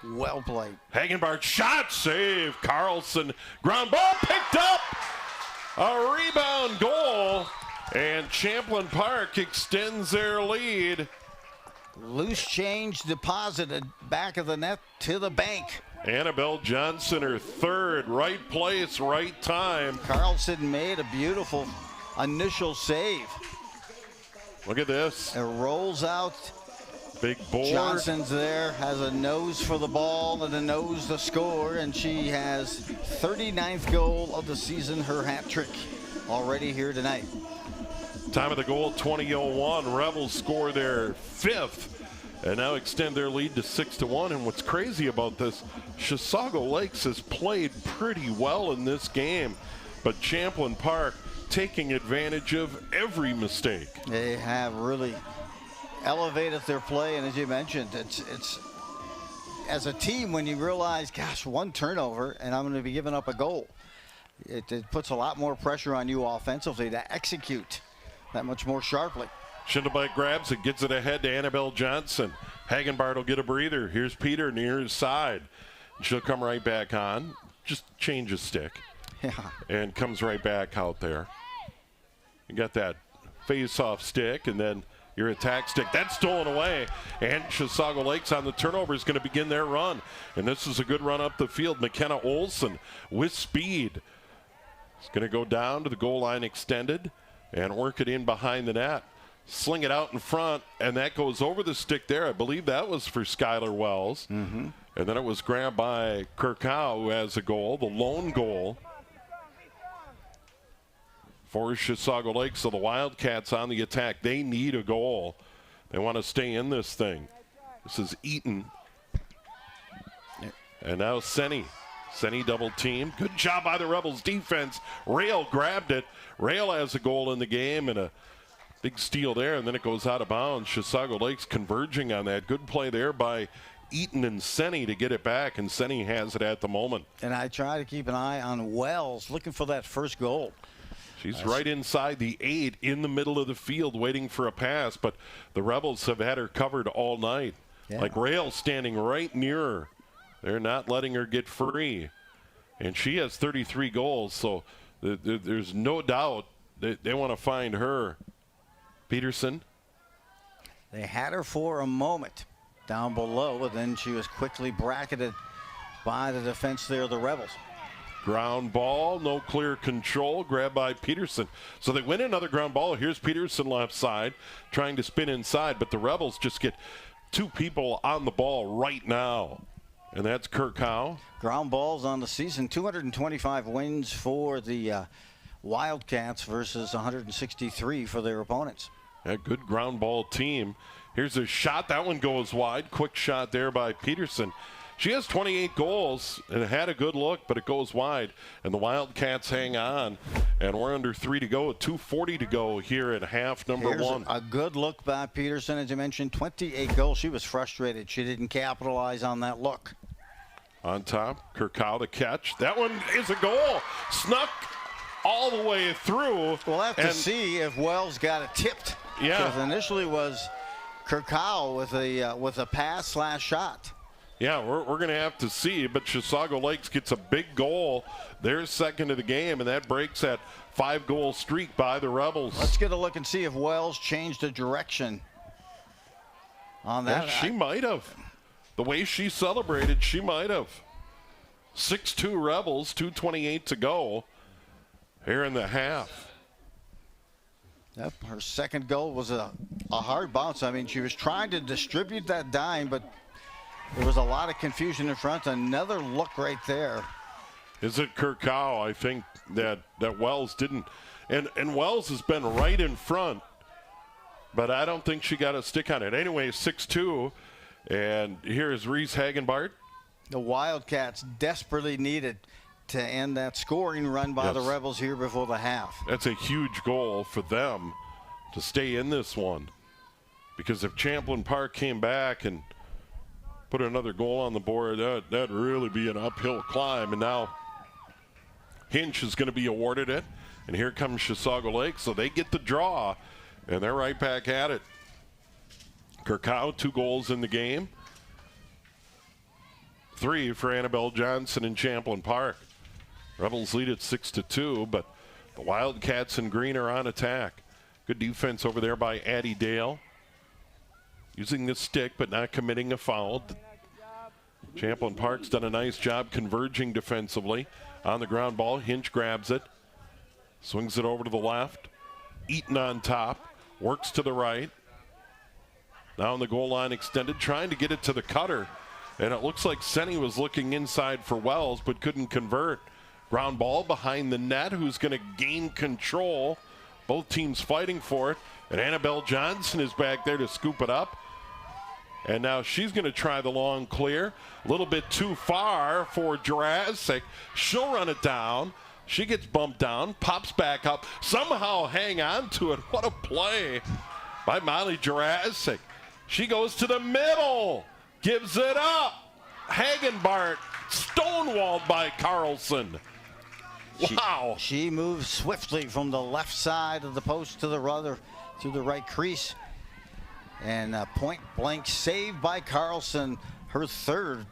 Well played. Hagenbart shot, save. Carlson, ground ball picked up. A rebound goal, and Champlin Park extends their lead. Loose change deposited back of the net to the bank. Annabelle Johnson, her 3rd, right place, right time. Carlson made a beautiful initial save. Look at this. It rolls out. Big board. Johnson's there, has a nose for the ball and a nose to score, and she has 39th goal of the season, her hat trick already here tonight. Time of the goal, 20:01. Rebels score their 5th and now extend their lead to 6-1. And what's crazy about this, Chisago Lakes has played pretty well in this game, but Champlin Park taking advantage of every mistake. They have really elevated their play, and as you mentioned, it's as a team, when you realize, gosh, 1 turnover and I'm going to be giving up a goal, it puts a lot more pressure on you offensively to execute that much more sharply. Schindelbeck grabs it, gets it ahead to Annabelle Johnson. Hagenbart will get a breather. Here's Peter near his side. She'll come right back on, just change a stick, and comes right back out there. You got that face-off stick, and then your attack stick. That's stolen away, and Chisago Lakes on the turnover is going to begin their run. And this is a good run up the field. McKenna Olson with speed. It's going to go down to the goal line extended and work it in behind the net. Sling it out in front, and that goes over the stick there. I believe that was for Skylar Wells. And then it was grabbed by Kirkhow, who has a goal, the lone goal for Chisago Lake. So the Wildcats on the attack. They need a goal. They want to stay in this thing. This is Eaton. And now Senny. Senny double team. Good job by the Rebels defense. Rail grabbed it. Rail has a goal in the game and a big steal there, and then it goes out of bounds. Chisago Lakes converging on that. Good play there by Eaton and Senny to get it back, and Senny has it at the moment. And I try to keep an eye on Wells, looking for that first goal. She's right inside the 8 in the middle of the field waiting for a pass, but the Rebels have had her covered all night. Like Rail standing right near her. They're not letting her get free. And she has 33 goals, so there's no doubt that they want to find her. Peterson. They had her for a moment down below, but then she was quickly bracketed by the defense there, the Rebels. Ground ball, no clear control, grabbed by Peterson. So they win another ground ball. Here's Peterson left side, trying to spin inside, but the Rebels just get two people on the ball right now. And that's Kirk Howe. Ground balls on the season, 225 wins for the Wildcats versus 163 for their opponents. A good ground ball team. Here's a shot. That one goes wide. Quick shot there by Peterson. She has 28 goals and had a good look, but it goes wide. And the Wildcats hang on. And we're under 3 to go. 2:40 to go here at half number one. A good look by Peterson, as you mentioned. 28 goals. She was frustrated. She didn't capitalize on that look. On top, Kirkau the catch. That one is a goal. Snuck all the way through. We'll have to see if Wells got it tipped. Yeah. Because initially was Kirkau with a pass/shot. Yeah, we're going to have to see, but Chisago Lakes gets a big goal. They're second of the game, and that breaks that 5-goal streak by the Rebels. Let's get a look and see if Wells changed the direction on that. Yeah, she might have. The way she celebrated, she might have. 6-2 Rebels, 2:28 to go here in the half. Yep, her second goal was a hard bounce. I mean, she was trying to distribute that dime, but there was a lot of confusion in front. Another look right there. Is it Kirkau? I think that Wells didn't. And Wells has been right in front, but I don't think she got a stick on it. Anyway, 6-2. And here's Reese Hagenbart. The Wildcats desperately needed to end that scoring run by the Rebels here before the half. That's a huge goal for them to stay in this one. Because if Champlin Park came back and put another goal on the board, that'd really be an uphill climb. And now Hinch is going to be awarded it. And here comes Chisago Lake. So they get the draw, and they're right back at it. Kirkau, 2 goals in the game. 3 for Annabelle Johnson in Champlin Park. Rebels lead at 6-2, but the Wildcats in green are on attack. Good defense over there by Addie Dale. Using the stick, but not committing a foul. Champlin Park's done a nice job converging defensively. On the ground ball, Hinch grabs it. Swings it over to the left. Eaton on top. Works to the right. Now on the goal line extended, trying to get it to the cutter. And it looks like Senny was looking inside for Wells, but couldn't convert. Ground ball behind the net, who's going to gain control. Both teams fighting for it. And Annabelle Johnson is back there to scoop it up. And now she's going to try the long clear. A little bit too far for Jurassic. She'll run it down. She gets bumped down, pops back up, somehow hang on to it. What a play by Molly Jurassic. She goes to the middle, gives it up. Hagenbart stonewalled by Carlson. Wow. She moves swiftly from the left side of the post to the right crease. And a point-blank save by Carlson, her third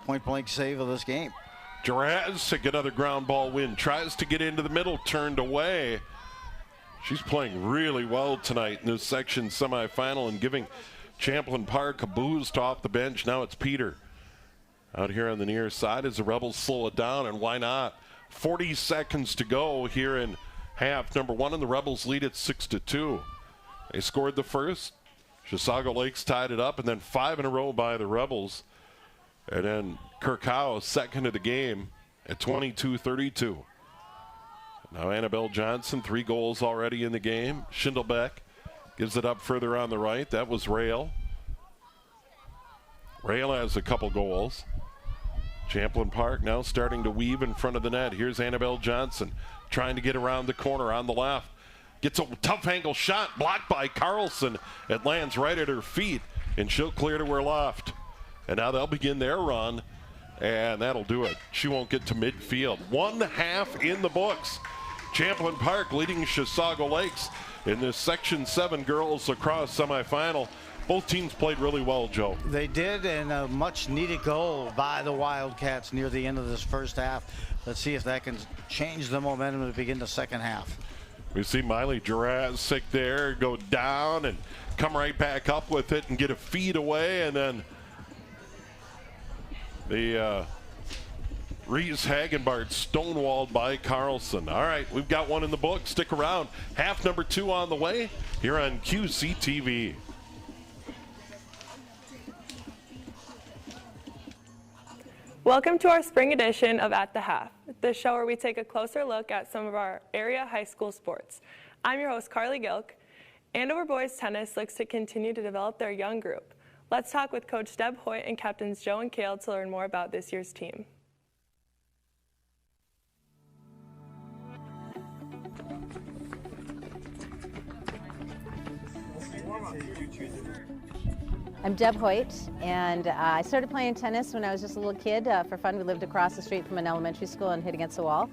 point-blank save of this game. Jurassic, another ground ball win. Tries to get into the middle, turned away. She's playing really well tonight in this section semifinal and giving Champlin Park a boost off the bench. Now it's Peter out here on the near side as the Rebels slow it down, and why not? 40 seconds to go here in half number one, and the Rebels lead at 6-2. They scored the first. Chisago Lakes tied it up, and then 5 in a row by the Rebels. And then Kirkau, second of the game at 22-32. Now Annabelle Johnson, 3 goals already in the game. Schindelbeck gives it up further on the right. That was Rail. Rail has a couple goals. Champlin Park now starting to weave in front of the net. Here's Annabelle Johnson trying to get around the corner on the left. Gets a tough angle shot, blocked by Carlson. It lands right at her feet, and she'll clear to her left. And now they'll begin their run, and that'll do it. She won't get to midfield. 1 half in the books. Champlin Park leading Chisago Lakes in this Section 7 girls lacrosse semifinal. Both teams played really well, Joe. They did, and a much-needed goal by the Wildcats near the end of this first half. Let's see if that can change the momentum to begin the second half. We see Miley Jurassic there go down and come right back up with it and get a feed away, and then the Reese Hagenbart stonewalled by Carlson. All right, we've got one in the book. Stick around. Half number 2 on the way here on QCTV. Welcome to our spring edition of At the Half, the show where we take a closer look at some of our area high school sports. I'm your host, Carly Gilk. Andover Boys Tennis looks to continue to develop their young group. Let's talk with Coach Deb Hoyt and Captains Joe and Kale to learn more about this year's team. I'm Deb Hoyt, and I started playing tennis when I was just a little kid for fun. We lived across the street from an elementary school and hit against the wall.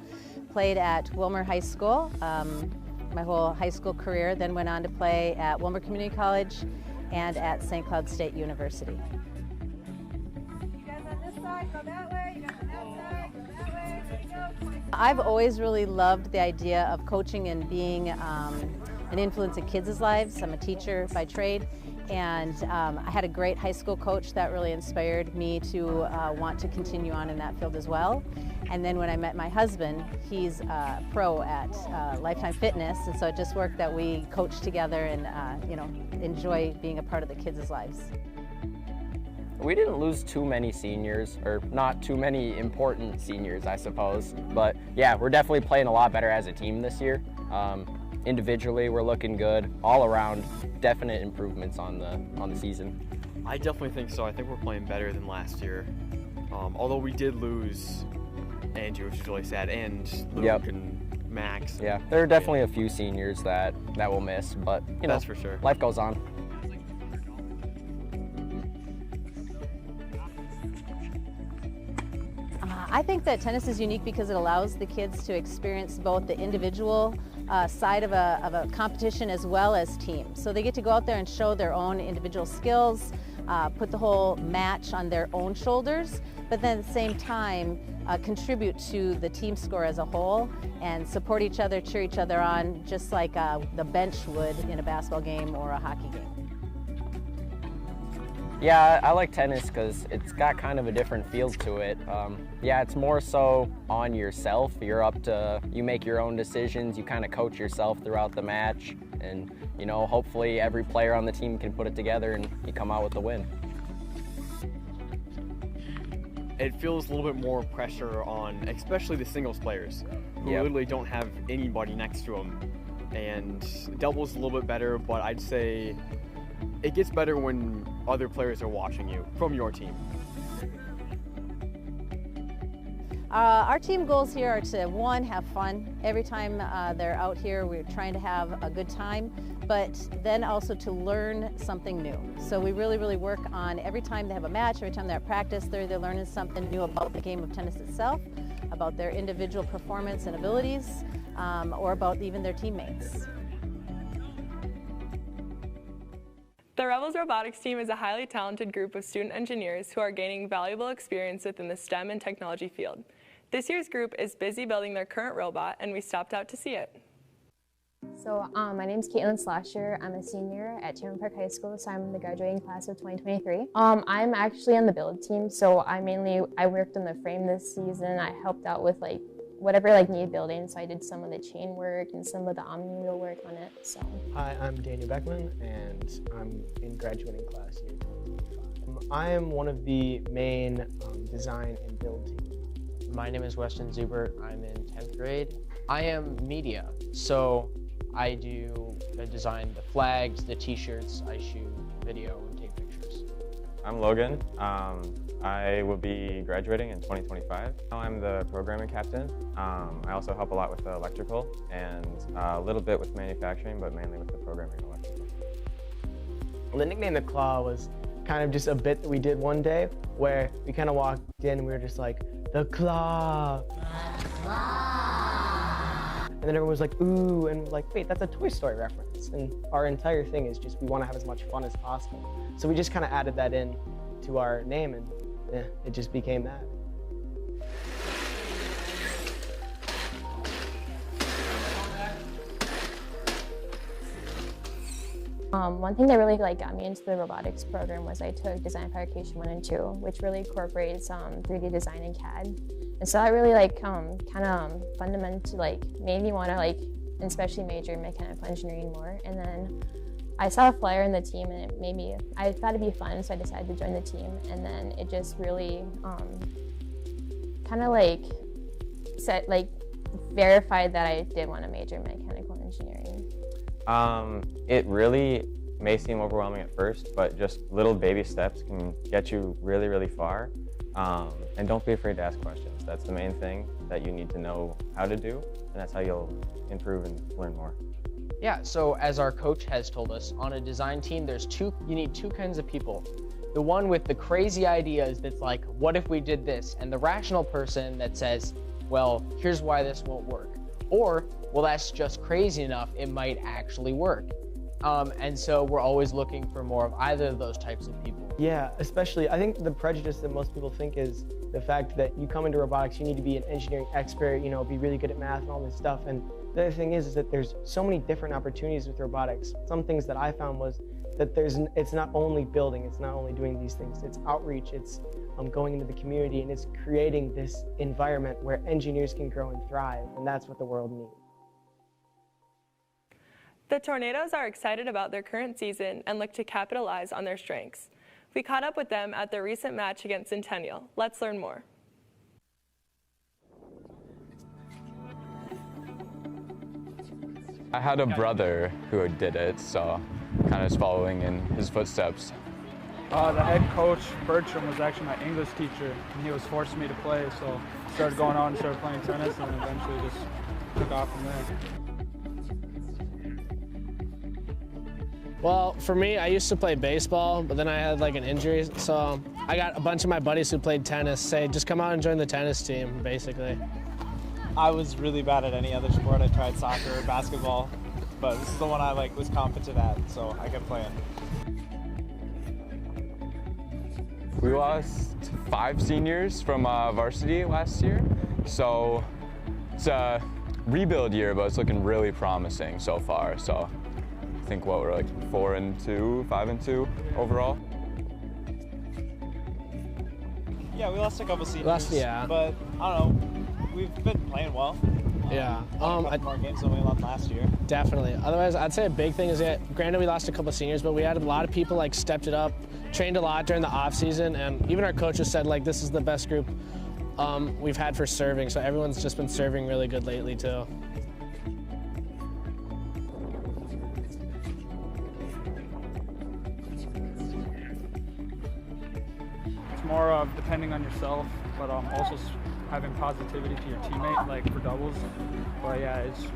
Played at Wilmer High School my whole high school career, then went on to play at Wilmer Community College and at St. Cloud State University. You guys on this side, go that way. You guys on that side, go that way. There you go. I've always really loved the idea of coaching and being an influence in kids' lives. I'm a teacher by trade. And I had a great high school coach that really inspired me to want to continue on in that field as well. And then when I met my husband, he's a pro at Lifetime Fitness, and so it just worked that we coach together and enjoy being a part of the kids' lives. We didn't lose too many seniors, or not too many important seniors, I suppose. But yeah, we're definitely playing a lot better as a team this year. Individually, we're looking good. All around, definite improvements on the season. I definitely think so. I think we're playing better than last year. Although we did lose Andrew, which is really sad, and Luke and Max. Yeah, there are definitely a few seniors that we'll miss, but you know, that's for sure. Life goes on. I think that tennis is unique because it allows the kids to experience both the individual side of a competition as well as team. So they get to go out there and show their own individual skills, put the whole match on their own shoulders, but then at the same time contribute to the team score as a whole and support each other, cheer each other on, just like the bench would in a basketball game or a hockey game. Yeah, I like tennis because it's got kind of a different feel to it. Yeah, it's more so on yourself. You make your own decisions, you kind of coach yourself throughout the match, and you know, hopefully every player on the team can put it together and you come out with the win. It feels a little bit more pressure on, especially the singles players, who literally don't have anybody next to them. And doubles a little bit better, but I'd say it gets better when other players are watching you from your team. Our team goals here are to, one, have fun. Every time they're out here, we're trying to have a good time, but then also to learn something new. So we really work on every time they have a match, every time they're at practice, they're either learning something new about the game of tennis itself, about their individual performance and abilities, or about even their teammates. The Rebels Robotics team is a highly talented group of student engineers who are gaining valuable experience within the STEM and technology field. This year's group is busy building their current robot, and we stopped out to see it. So my name's Caitlin Slasher. I'm a senior at Champlin Park High School, so I'm in the graduating class of 2023. I'm actually on the build team, so I worked on the frame this season. I helped out with whatever needed building, so I did some of the chain work and some of the omni wheel work on it. So. Hi, I'm Daniel Beckman, and I'm in graduating class year 2025. I am one of the main design and build teams. My name is Weston Zubert. I'm in 10th grade. I am media, so I design the flags, the t-shirts, I shoot video and take pictures. I'm Logan. I will be graduating in 2025. Now I'm the programming captain. I also help a lot with the electrical and a little bit with manufacturing, but mainly with the programming and electrical. Well, the nickname The Claw was kind of just a bit that we did one day where we kind of walked in and we were just like, The Claw! And then everyone was like, ooh, and wait, that's a Toy Story reference. And our entire thing is just we want to have as much fun as possible. So we just kind of added that in to our name, and it just became that. One thing that really got me into the robotics program was I took Design Fabrication 1 and 2, which really incorporates 3D design and CAD. And so that really like kind of fundamentally like made me want to like especially major in mechanical engineering more. And then I saw a flyer in the team and it made me, I thought it'd be fun, so I decided to join the team. And then it just really kind of like verified that I did want to major in mechanical engineering. It really may seem overwhelming at first, but just little baby steps can get you really, really far. And don't be afraid to ask questions. That's the main thing that you need to know how to do, and that's how you'll improve and learn more. Yeah, so as our coach has told us, on a design team, you need two kinds of people. The one with the crazy ideas that's like, what if we did this? And the rational person that says, well, here's why this won't work. Or, well, that's just crazy enough, it might actually work. And so we're always looking for more of either of those types of people. Yeah, especially, I think the prejudice that most people think is the fact that you come into robotics, you need to be an engineering expert, you know, be really good at math and all this stuff. And the other thing is that there's so many different opportunities with robotics. Some things that I found was that it's not only building, it's not only doing these things, it's outreach, it's going into the community, and it's creating this environment where engineers can grow and thrive, and that's what the world needs. The Tornadoes are excited about their current season and look to capitalize on their strengths. We caught up with them at their recent match against Centennial. Let's learn more. I had a brother who did it, so kind of just following in his footsteps. The head coach, Bertram, was actually my English teacher, and he was forcing me to play, so I started going out and started playing tennis, and eventually just took off from there. Well, for me, I used to play baseball, but then I had like an injury, so I got a bunch of my buddies who played tennis say, just come out and join the tennis team, basically. I was really bad at any other sport. I tried soccer or basketball, but this is the one I was competent at, so I kept playing. We lost 5 seniors from varsity last year, so it's a rebuild year, but it's looking really promising so far. So I think we're like 4-2, 5-2 overall. Yeah, we lost a couple seniors, yeah. But I don't know. We've been playing well. Yeah. A couple more games than we lost last year. Definitely. Otherwise, I'd say a big thing is that, granted, we lost a couple of seniors, but we had a lot of people like stepped it up, trained a lot during the off season, and even our coaches said like this is the best group we've had for serving. So everyone's just been serving really good lately too. It's more of depending on yourself, but also having positivity to your teammate, like for doubles. But yeah, it's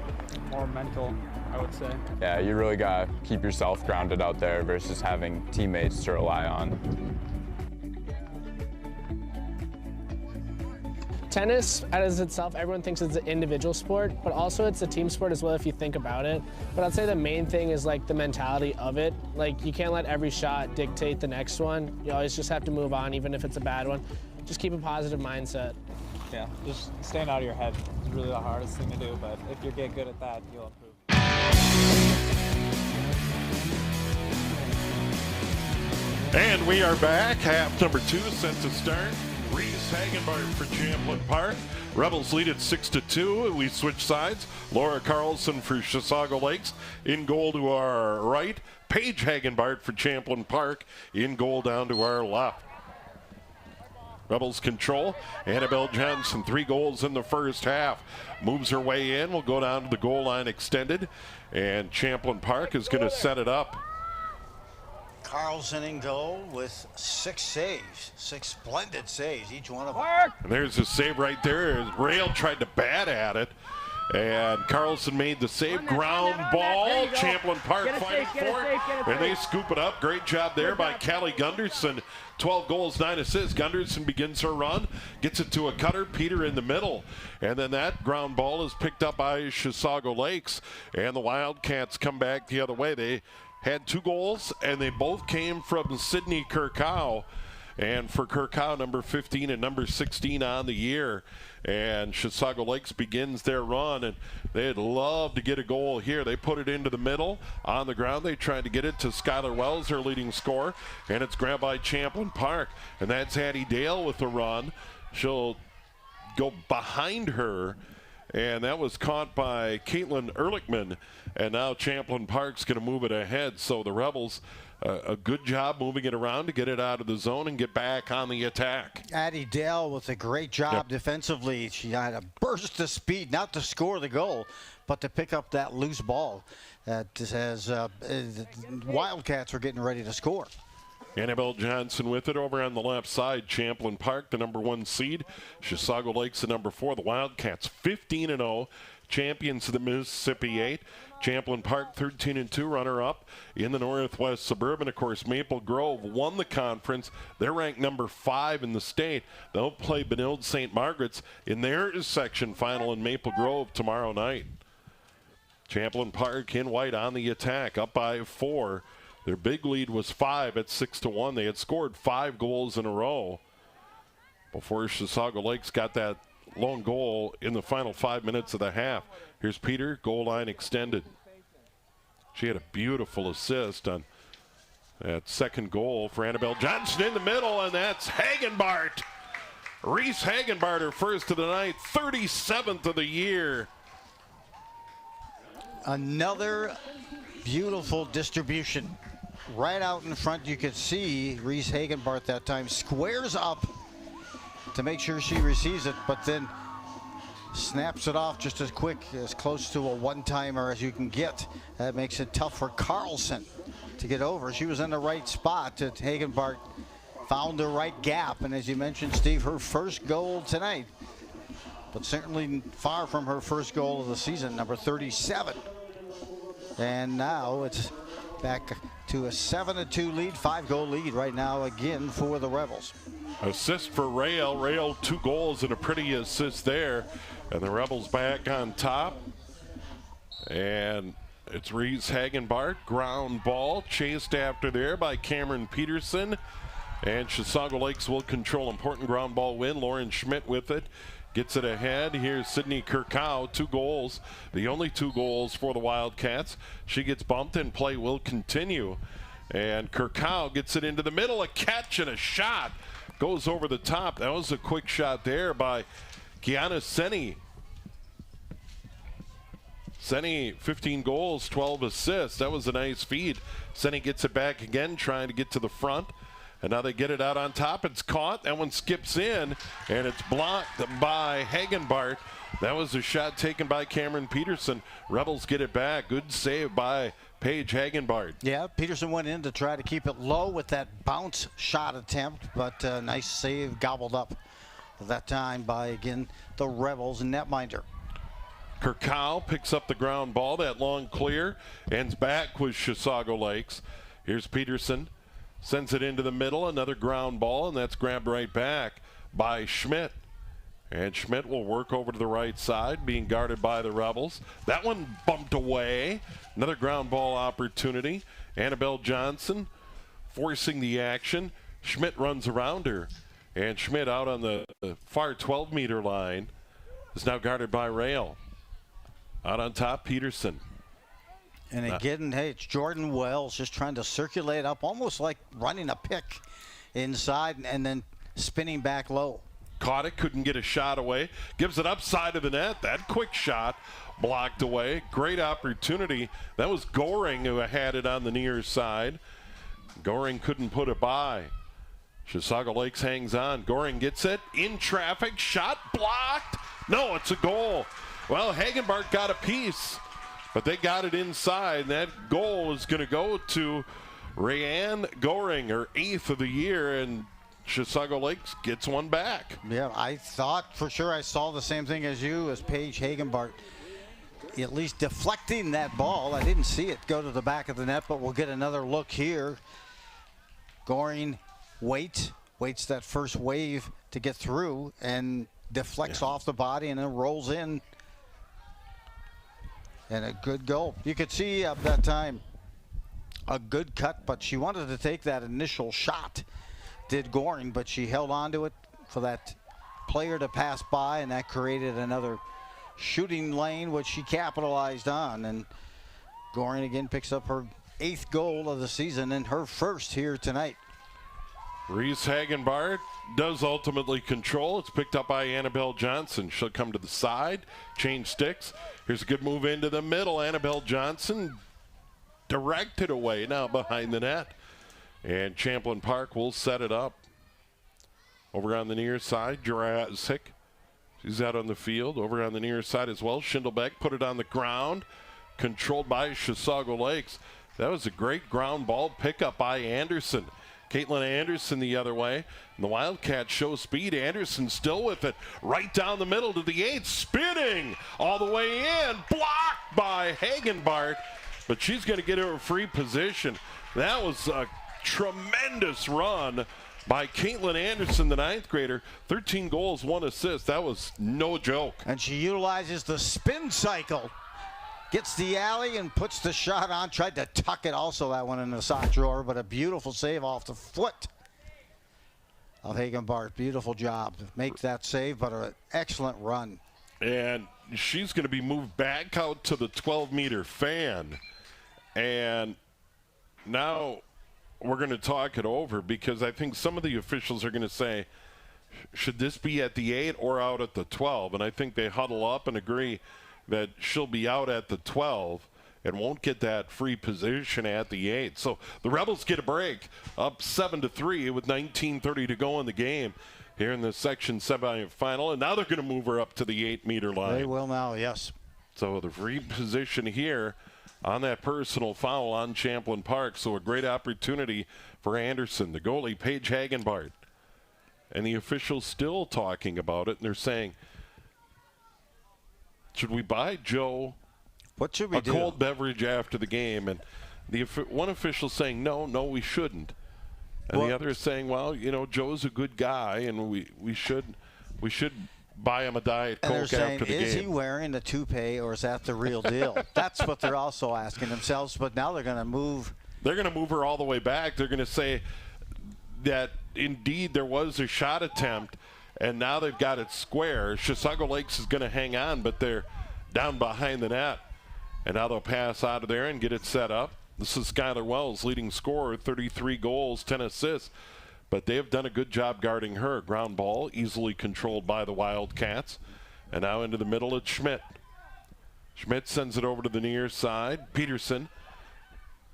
more mental, I would say. Yeah, you really gotta keep yourself grounded out there versus having teammates to rely on. Tennis, as itself, everyone thinks it's an individual sport, but also it's a team sport as well if you think about it. But I'd say the main thing is like the mentality of it. Like you can't let every shot dictate the next one. You always just have to move on, even if it's a bad one. Just keep a positive mindset. Yeah, just staying out of your head is really the hardest thing to do, but if you get good at that, you'll improve. And we are back. Half number 2 set to start. Reese Hagenbart for Champlin Park. Rebels lead at 6-2. We switch sides. Laura Carlson for Chisago Lakes. In goal to our right. Paige Hagenbart for Champlin Park. In goal down to our left. Rebels control. Annabelle Johnson, 3 goals in the first half. Moves her way in. Will go down to the goal line extended. And Champlin Park is going to set it up. Carlson in goal with 6 saves, 6 splendid saves, each one of them. And there's a save right there. Rail tried to bat at it. And Carlson made the save. Ground ball. Champlin Park fighting for it. And they scoop it up. Great job there by Callie Gunderson. 12 goals, 9 assists. Gunderson begins her run. Gets it to a cutter. Peter in the middle. And then that ground ball is picked up by Chisago Lakes. And the Wildcats come back the other way. They had 2 goals, and they both came from Sydney Kirkow. And for Kirkow, number 15 and number 16 on the year. And Chisago Lakes begins their run, and they'd love to get a goal here. They put it into the middle. On the ground, they tried to get it to Skylar Wells, their leading scorer, and it's grabbed by Champlin Park. And that's Hattie Dale with the run. She'll go behind her, and that was caught by Caitlin Ehrlichman. And now Champlin Park's going to move it ahead. So the Rebels, a good job moving it around to get it out of the zone and get back on the attack. Addie Dell with a great job defensively. She had a burst of speed, not to score the goal, but to pick up that loose ball as Wildcats were getting ready to score. Annabelle Johnson with it over on the left side. Champlin Park, the number 1 seed. Chisago Lakes, the number 4. The Wildcats 15-0, champions of the Mississippi 8. Champlin Park 13-2, runner-up in the Northwest Suburban. Of course, Maple Grove won the conference. They're ranked number 5 in the state. They'll play Benilde St. Margaret's in their section final in Maple Grove tomorrow night. Champlin Park in white on the attack, up by 4. Their big lead was 5 at 6-1. They had scored 5 goals in a row before Chisago Lakes got that lone goal in the final 5 minutes of the half. Here's Peter, goal line extended. She had a beautiful assist on that second goal for Annabelle Johnson in the middle, and that's Hagenbart. Reese Hagenbart, her first of the night, 37th of the year. Another beautiful distribution. Right out in front, you could see Reese Hagenbart that time squares up to make sure she receives it, but then snaps it off just as quick, as close to a one-timer as you can get. That makes it tough for Carlson to get over. She was in the right spot. Hagenbart found the right gap, and as you mentioned, Steve, her first goal tonight, but certainly far from her first goal of the season, number 37. And now it's back to a 7-2 lead, 5-goal lead right now again for the Rebels. Assist for Rail. Rail 2 goals and a pretty assist there. And the Rebels back on top. And it's Reese Hagenbart. Ground ball chased after there by Cameron Peterson. And Chisago Lakes will control. Important ground ball win. Lauren Schmidt with it. Gets it ahead. Here's Sydney Kirkow, 2 goals. The only 2 goals for the Wildcats. She gets bumped and play will continue. And Kirkow gets it into the middle. A catch and a shot. Goes over the top. That was a quick shot there by Kiana Senni. Senni, 15 goals, 12 assists. That was a nice feed. Senni gets it back again, trying to get to the front. And now they get it out on top. It's caught. That one skips in, and it's blocked by Hagenbart. That was a shot taken by Cameron Peterson. Rebels get it back. Good save by Paige Hagenbart. Yeah, Peterson went in to try to keep it low with that bounce shot attempt, but nice save gobbled up that time by, again, the Rebels netminder. Kirkow picks up the ground ball. That long clear ends back with Chisago Lakes. Here's Peterson. Sends it into the middle, another ground ball, and that's grabbed right back by Schmidt. And Schmidt will work over to the right side, being guarded by the Rebels. That one bumped away. Another ground ball opportunity. Annabelle Johnson forcing the action. Schmidt runs around her. And Schmidt out on the far 12-meter line is now guarded by Rail. Out on top, Peterson. And again, hey, it's Jordan Wells just trying to circulate up, almost like running a pick inside and then spinning back low. Caught it, couldn't get a shot away. Gives it upside of the net. That quick shot blocked away. Great opportunity. That was Goring who had it on the near side. Goring couldn't put it by. Chisago Lakes hangs on. Goring gets it in traffic. Shot blocked. No, it's a goal. Well, Hagenbart got a piece, but they got it inside. And that goal is going to go to Rayanne Goring, her 8th of the year, and Chisago Lakes gets one back. Yeah, I thought for sure I saw the same thing as you, as Paige Hagenbart at least deflecting that ball. I didn't see it go to the back of the net, but we'll get another look here. Goring waits that first wave to get through and deflects off the body and then rolls in. And a good goal. You could see at that time a good cut, but she wanted to take that initial shot, did Goring, but she held on to it for that player to pass by, and that created another shooting lane, which she capitalized on. And Goring again picks up her 8th goal of the season and her first here tonight. Reese Hagenbart does ultimately control. It's picked up by Annabelle Johnson. She'll come to the side, change sticks. Here's a good move into the middle. Annabelle Johnson directed away now behind the net. And Champlin Park will set it up. Over on the near side, Jurassic. She's out on the field. Over on the near side as well. Schindelbeck put it on the ground. Controlled by Chisago Lakes. That was a great ground ball pickup by Anderson. Caitlin Anderson the other way. And the Wildcats show speed. Anderson still with it. Right down the middle to the 8. Spinning all the way in. Blocked by Hagenbart. But she's going to get her a free position. That was a tremendous run by Caitlin Anderson, the 9th grader. 13 goals, 1 assist. That was no joke. And she utilizes the spin cycle. Gets the alley and puts the shot on. Tried to tuck it also, that one in the sock drawer, but a beautiful save off the foot of Hagenbart. Beautiful job to make that save, but an excellent run. And she's going to be moved back out to the 12-meter fan. And now we're going to talk it over because I think some of the officials are going to say, should this be at the 8 or out at the 12? And I think they huddle up and agree that she'll be out at the 12 and won't get that free position at the 8. So the Rebels get a break, up 7-3 with 19:30 to go in the game here in the section semifinal. And now they're going to move her up to the 8-meter line. They will now, yes. So the free position here on that personal foul on Champlin Park. So a great opportunity for Anderson, the goalie, Paige Hagenbart. And the officials still talking about it, and they're saying, should we buy Joe a cold beverage after the game? And the one official saying, no, we shouldn't. And the other is saying, well, you know, Joe's a good guy, and we should buy him a Diet Coke after the game. Is he wearing the toupee, or is that the real deal? That's what they're also asking themselves. But now they're going to move. They're going to move her all the way back. They're going to say that indeed there was a shot attempt, and now they've got it square. Chisago Lakes is going to hang on, but they're down behind the net. And now they'll pass out of there and get it set up. This is Skylar Wells, leading scorer, 33 goals, 10 assists. But they have done a good job guarding her. Ground ball, easily controlled by the Wildcats. And now into the middle, it's Schmidt. Schmidt sends it over to the near side. Peterson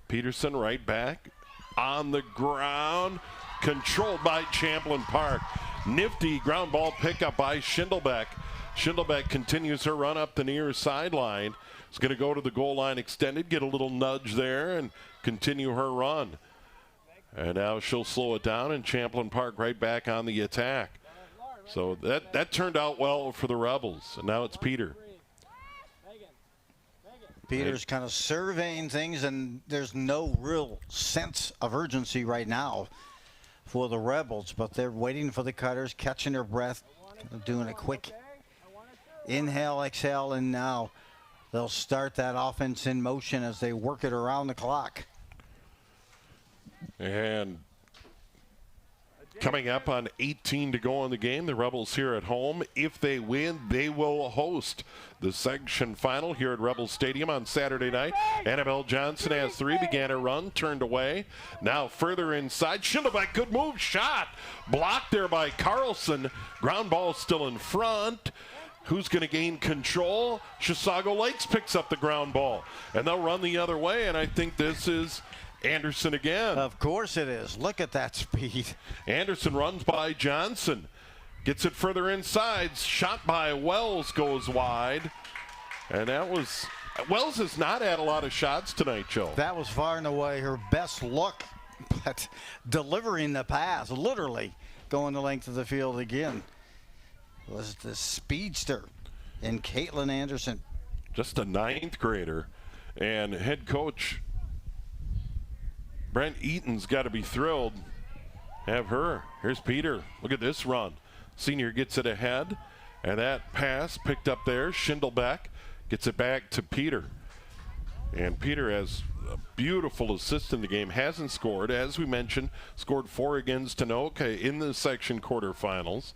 right back. On the ground, controlled by Champlin Park. Nifty ground ball pickup by Schindelbeck. Schindelbeck continues her run up the near sideline. Is going to go to the goal line extended, get a little nudge there, and continue her run. And now she'll slow it down, and Champlin Park right back on the attack. So that turned out well for the Rebels. And now it's Peter. Peter's kind of surveying things, and there's no real sense of urgency right now for the Rebels, but they're waiting for the Cutters, catching their breath, doing a quick inhale, exhale, and now they'll start that offense in motion as they work it around the clock. And coming up on 18 to go in the game, the Rebels here at home. If they win, they will host the section final here at Rebel Stadium on Saturday night. Annabelle Johnson has 3, began a run, turned away. Now further inside, Schindelbeck, good move, shot. Blocked there by Carlson. Ground ball still in front. Who's going to gain control? Chisago Lakes picks up the ground ball. And they'll run the other way, and I think this is Anderson again. Of course it is. Look at that speed. Anderson runs by Johnson. Gets it further inside. Shot by Wells goes wide. And that was... Wells has not had a lot of shots tonight, Joe. That was far and away her best look. But delivering the pass, literally going the length of the field again, was the speedster in Caitlin Anderson. Just a 9th grader. And head coach Brent Eaton's got to be thrilled. Have her. Here's Peter. Look at this run. Senior gets it ahead. And that pass picked up there. Schindelbeck gets it back to Peter. And Peter has a beautiful assist in the game. Hasn't scored. As we mentioned, scored 4 against Tanoka in the section quarterfinals.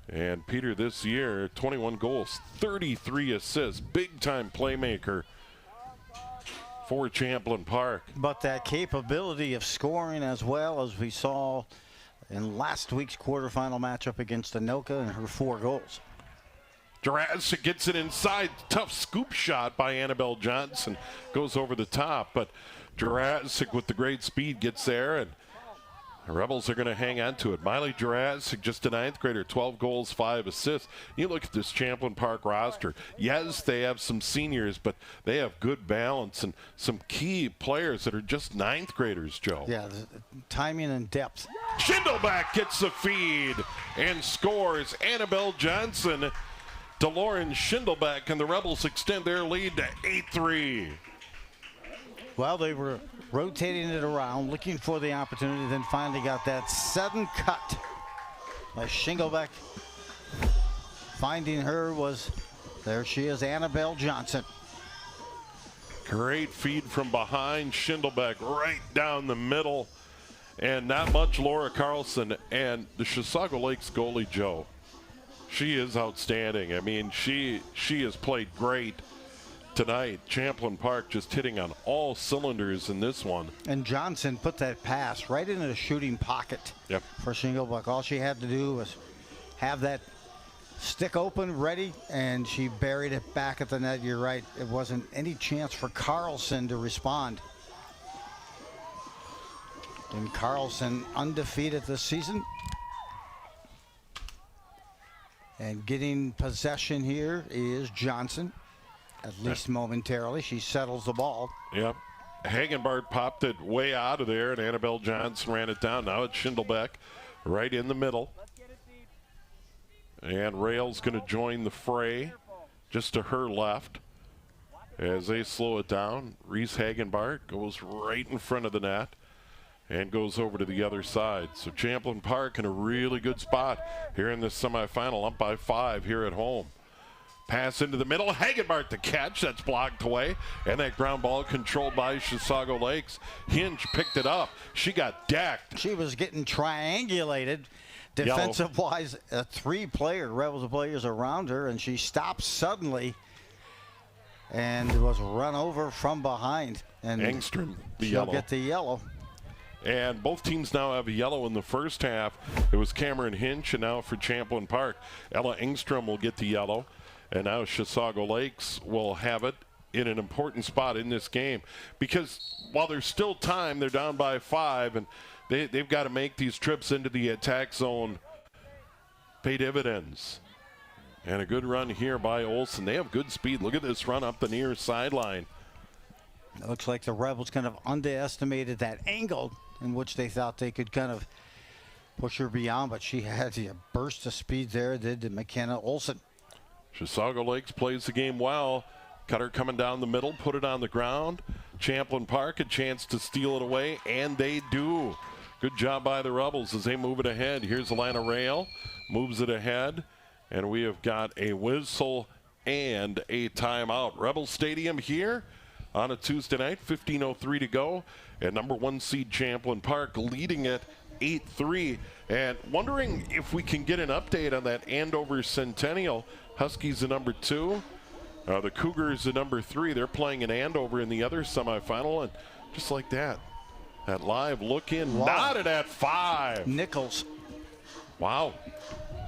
And Peter this year, 21 goals, 33 assists. Big-time playmaker for Champlin Park. But that capability of scoring as well, as we saw in last week's quarterfinal matchup against Anoka and her 4 goals. Jurassic gets it inside. Tough scoop shot by Annabelle Johnson. Goes over the top, but Jurassic with the great speed gets there, and the Rebels are going to hang on to it. Miley Jurassic, just a 9th grader, 12 goals, 5 assists. You look at this Champlin Park roster. Yes, they have some seniors, but they have good balance and some key players that are just 9th graders, Joe. Yeah, the timing and depth. Schindelback gets the feed and scores. Annabelle Johnson to Lauren Schindelback, and the Rebels extend their lead to 8-3. Well, they were rotating it around, looking for the opportunity, then finally got that sudden cut by Schindelback. Finding her was, there she is, Annabelle Johnson. Great feed from behind. Schindelback right down the middle. And not much Laura Carlson. And the Chisago Lakes goalie, Joe, she is outstanding. I mean, she has played great tonight. Champlin Park just hitting on all cylinders in this one. And Johnson put that pass right into the shooting pocket for Schindelback. All she had to do was have that stick open, ready, and she buried it back at the net. You're right. It wasn't any chance for Carlson to respond. And Carlson undefeated this season. And getting possession here is Johnson. At least momentarily. She settles the ball. Yep. Hagenbart popped it way out of there, and Annabelle Johnson ran it down. Now it's Schindelback right in the middle. And Rail's going to join the fray just to her left. As they slow it down, Reese Hagenbart goes right in front of the net and goes over to the other side. So Champlin Park in a really good spot here in this semifinal, up by 5 here at home. Pass into the middle, Hagenbart the catch, that's blocked away, and that ground ball controlled by Chisago Lakes. Hinge picked it up, she got decked. She was getting triangulated defensive-wise, 3 Rebels players around her, and she stopped suddenly and was run over from behind. And Engstrom, the she'll yellow. Get the yellow. And both teams now have a yellow in the first half. It was Cameron Hinch, and now for Champlin Park, Ella Engstrom will get the yellow. And now Chisago Lakes will have it in an important spot in this game. Because while there's still time, they're down by 5, and they've got to make these trips into the attack zone pay dividends. And a good run here by Olsen. They have good speed. Look at this run up the near sideline. It looks like the Rebels kind of underestimated that angle in which they thought they could kind of push her beyond, but she had a burst of speed there, did McKenna Olsen. Chisago Lakes plays the game well. Cutter coming down the middle, put it on the ground. Champlin Park a chance to steal it away, and they do. Good job by the Rebels as they move it ahead. Here's Alana Rail, moves it ahead, and we have got a whistle and a timeout. Rebel Stadium here on a Tuesday night, 15:03 to go, and number 1 seed Champlin Park leading it 8-3. And wondering if we can get an update on that Andover Centennial. Huskies are number 2. The Cougars are number 3. They're playing in Andover in the other semifinal. And just like that, that live look in, knotted at 5. Nichols. Wow.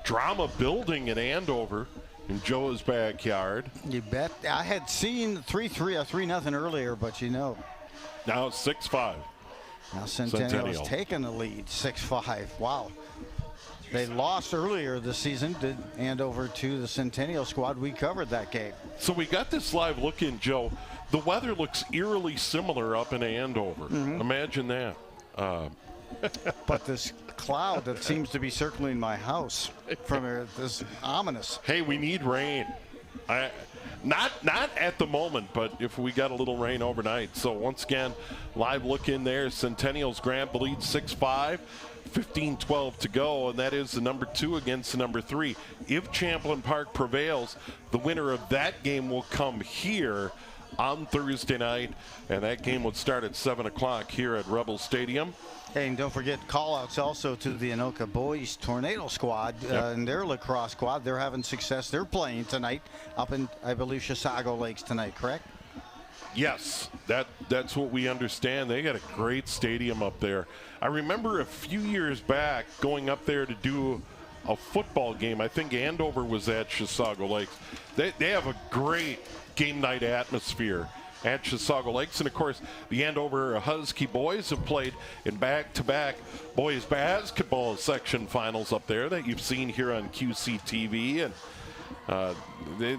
Drama building in Andover in Joe's backyard. You bet. I had seen 3-3 or 3-0 earlier, but you know. Now it's 6-5. Now Centennial has taken the lead, 6-5. Wow. They lost earlier this season, did Andover to the Centennial squad. We covered that game. So we got this live look in, Joe. The weather looks eerily similar up in Andover. Imagine that. But this cloud that seems to be circling my house from here, this ominous. Hey, we need rain. Not at the moment, but if we got a little rain overnight. So once again, live look in there. Centennials grab the lead 6-5. 15-12 to go, and that is the number 2 against the number 3. If Champlin Park prevails, the winner of that game will come here on Thursday night, and that game would start at 7 o'clock here at Rebel Stadium. Hey, and don't forget call-outs also to the Anoka boys Tornado squad and their lacrosse squad. They're having success. They're playing tonight up in, I believe, Chisago Lakes tonight, correct? Yes, that's what we understand. They got a great stadium up there. I remember a few years back going up there to do a football game. I think Andover was at Chisago Lakes. They have a great game night atmosphere at Chisago Lakes. And, of course, the Andover Husky boys have played in back-to-back boys basketball section finals up there that you've seen here on QCTV. And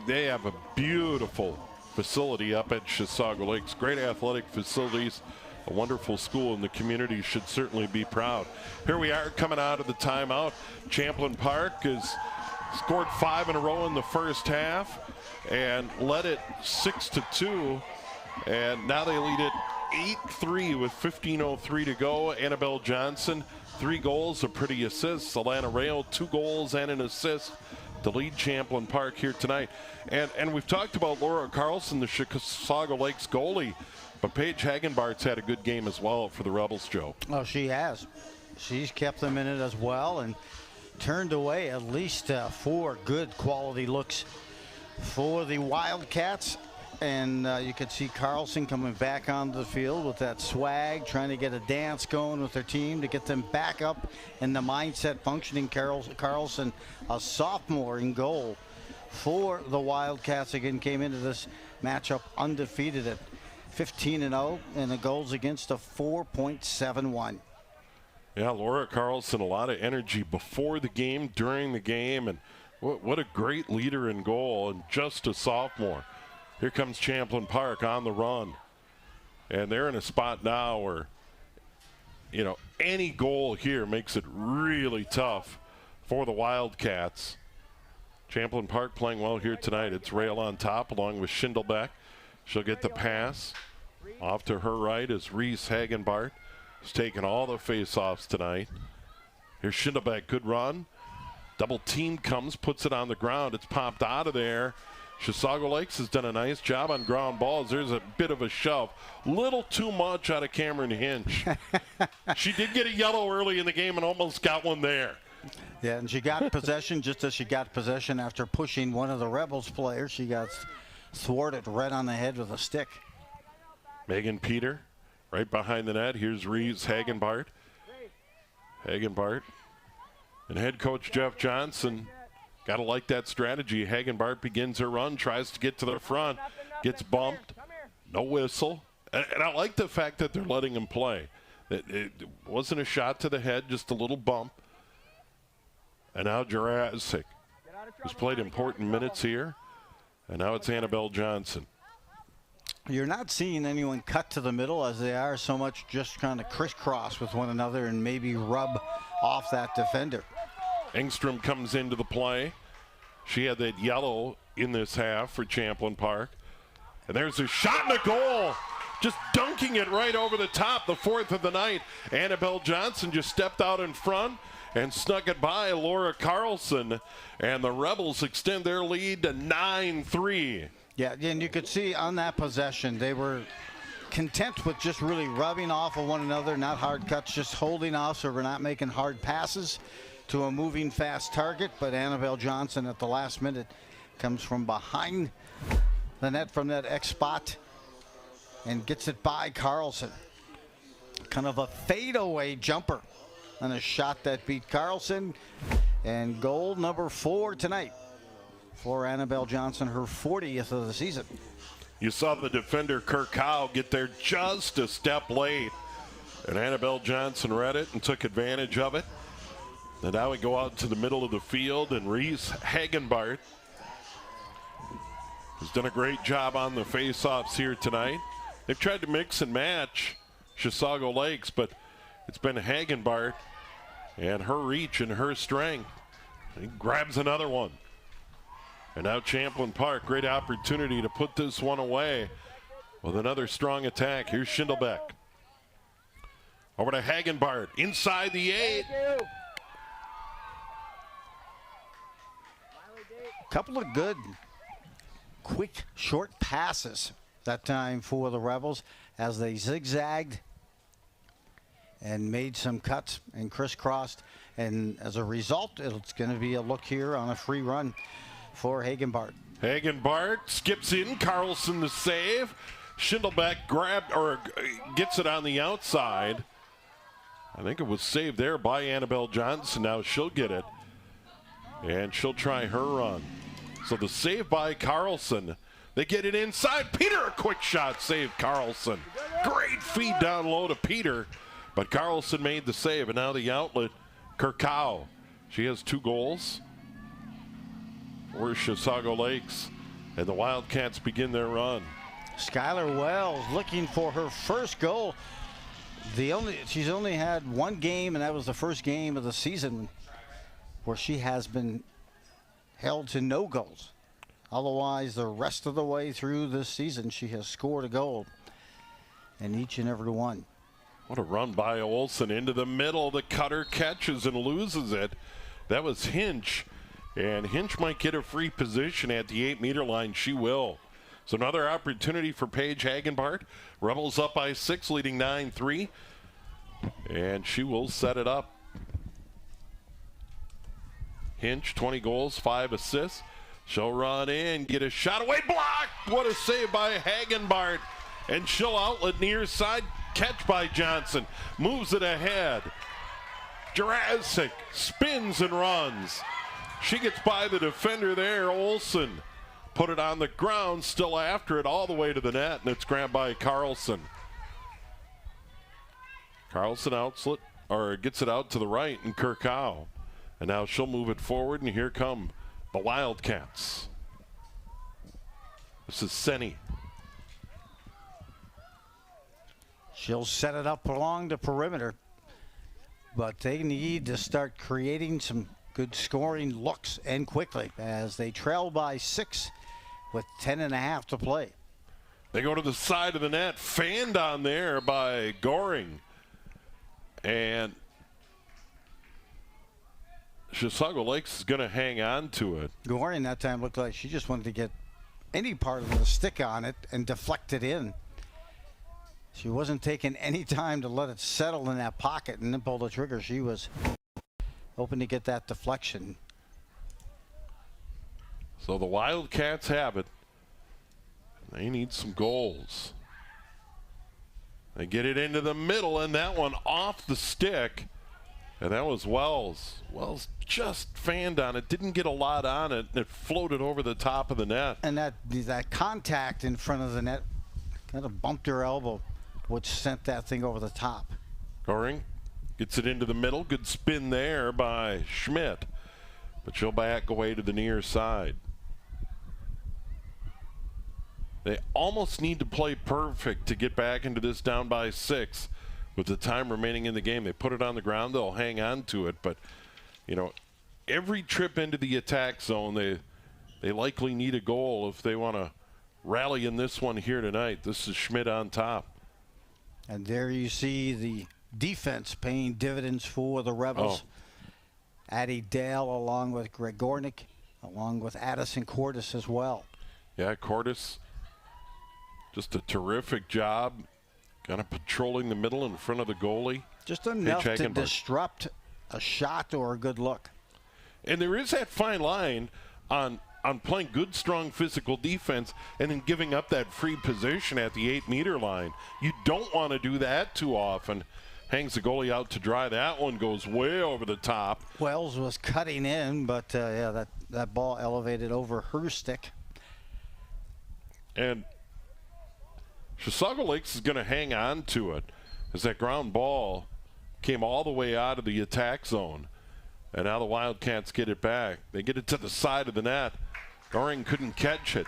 they have a beautiful facility up at Chisago Lakes. Great athletic facilities. A wonderful school, and the community should certainly be proud. Here we are coming out of the timeout. Champlin Park has scored 5 in a row in the first half and led it 6-2. And now they lead it 8-3 with 15:03 to go. Annabelle Johnson, 3 goals, a pretty assist. Alana Rayo, 2 goals and an assist to lead Champlin Park here tonight. And we've talked about Laura Carlson, the Chisago Lakes goalie. But Paige Hagenbart's had a good game as well for the Rebels, Joe. Oh, she has. She's kept them in it as well and turned away at least 4 good quality looks for the Wildcats. And you could see Carlson coming back onto the field with that swag, trying to get a dance going with their team to get them back up in the mindset functioning. Carlson, a sophomore in goal for the Wildcats, again came into this matchup undefeated at 15-0, and the goals against a 4.71. Yeah, Laura Carlson, a lot of energy before the game, during the game, and what a great leader in goal, and just a sophomore. Here comes Champlin Park on the run, and they're in a spot now where, you know, any goal here makes it really tough for the Wildcats. Champlin Park playing well here tonight. It's Rail on top along with Schindelbeck. She'll get the pass. Off to her right is Reese Hagenbart. She's taking all the face-offs tonight. Here's Schindelbeck, good run. Double team comes, puts it on the ground. It's popped out of there. Chisago Lakes has done a nice job on ground balls. There's a bit of a shove. Little too much out of Cameron Hinch. She did get a yellow early in the game and almost got one there. Yeah, and she got possession just as she got possession after pushing one of the Rebels players. She got thwarted right on the head with a stick. Megan Peter right behind the net. Here's Reeves Hagenbart. Hagenbart and head coach Jeff Johnson. Got to like that strategy. Hagenbart begins her run, tries to get to the front, gets bumped. No whistle. And I like the fact that they're letting him play. It wasn't a shot to the head, just a little bump. And now Jurassic, who's played important minutes here. And now it's Annabelle Johnson. You're not seeing anyone cut to the middle as they are so much just kind of crisscross with one another and maybe rub off that defender. Engstrom comes into the play. She had that yellow in this half for Champlin Park. And there's a shot and a goal. Just dunking it right over the top, the 4th of the night. Annabelle Johnson just stepped out in front and snuck it by Laura Carlson. And the Rebels extend their lead to 9-3. Yeah, and you could see on that possession, they were content with just really rubbing off of one another, not hard cuts, just holding off so we're not making hard passes to a moving fast target. But Annabelle Johnson at the last minute comes from behind the net from that X spot and gets it by Carlson. Kind of a fadeaway jumper and a shot that beat Carlson. And goal number 4 tonight for Annabelle Johnson, her 40th of the season. You saw the defender Kirk Howe get there just a step late. And Annabelle Johnson read it and took advantage of it. And now we go out to the middle of the field, and Reese Hagenbart has done a great job on the face-offs here tonight. They've tried to mix and match Chisago Lakes, but it's been Hagenbart and her reach and her strength. He grabs another one. And now Champlin Park, great opportunity to put this one away with another strong attack. Here's Schindelbeck. Over to Hagenbart, inside the 8. Couple of good, quick, short passes that time for the Rebels as they zigzagged and made some cuts and crisscrossed. And as a result, it's going to be a look here on a free run for Hagenbart. Hagenbart skips in, Carlson the save. Schindelbeck gets it on the outside. I think it was saved there by Annabelle Johnson. Now she'll get it. And she'll try her run. So the save by Carlson. They get it inside. Peter, a quick shot, saved Carlson. Great feed down low to Peter. But Carlson made the save. And now the outlet, Kirkow. She has 2 goals for Chisago Lakes. And the Wildcats begin their run. Skylar Wells looking for her first goal. She's only had 1 game, and that was the first game of the season where she has been held to no goals. Otherwise, the rest of the way through this season, she has scored a goal in each and every one. What a run by Olsen into the middle. The cutter catches and loses it. That was Hinch. And Hinch might get a free position at the 8-meter line. She will. So another opportunity for Paige Hagenbart. Rebels up by 6, leading 9-3. And she will set it up. Hinch, 20 goals, 5 assists. She'll run in, get a shot away, blocked. What a save by Hagenbart. And she'll outlet near side, catch by Johnson. Moves it ahead. Jurassic spins and runs. She gets by the defender there, Olsen. Put it on the ground, still after it all the way to the net, and it's grabbed by Carlson. Carlson gets it out to the right, and Kirkow. And now she'll move it forward, and here come the Wildcats. This is Senni. She'll set it up along the perimeter, but they need to start creating some good scoring looks and quickly as they trail by 6 with 10.5 to play. They go to the side of the net, fanned on there by Goring. And Chisago Lakes is going to hang on to it. Goring that time looked like she just wanted to get any part of the stick on it and deflect it in. She wasn't taking any time to let it settle in that pocket and then pull the trigger. She was hoping to get that deflection. So the Wildcats have it. They need some goals. They get it into the middle, and that one off the stick. And that was Wells. Wells just fanned on it, didn't get a lot on it, and it floated over the top of the net. And that contact in front of the net kind of bumped her elbow, which sent that thing over the top. Goring gets it into the middle. Good spin there by Schmidt. But she'll back away to the near side. They almost need to play perfect to get back into this down by 6 with the time remaining in the game. They put it on the ground. They'll hang on to it. But, you know, every trip into the attack zone, they likely need a goal if they want to rally in this one here tonight. This is Schmidt on top. And there you see the defense paying dividends for the Rebels. Addie Dale along with Gregornik, along with Addison Cordes as well. Yeah, Cordes, just a terrific job. Kind of patrolling the middle in front of the goalie. Just enough to disrupt a shot or a good look. And there is that fine line on playing good, strong physical defense and then giving up that free position at the 8-meter line. You don't want to do that too often. Hangs the goalie out to dry. That one goes way over the top. Wells was cutting in, but yeah, that ball elevated over her stick. And Chisago Lakes is going to hang on to it as that ground ball came all the way out of the attack zone. And now the Wildcats get it back. They get it to the side of the net. Goring couldn't catch it.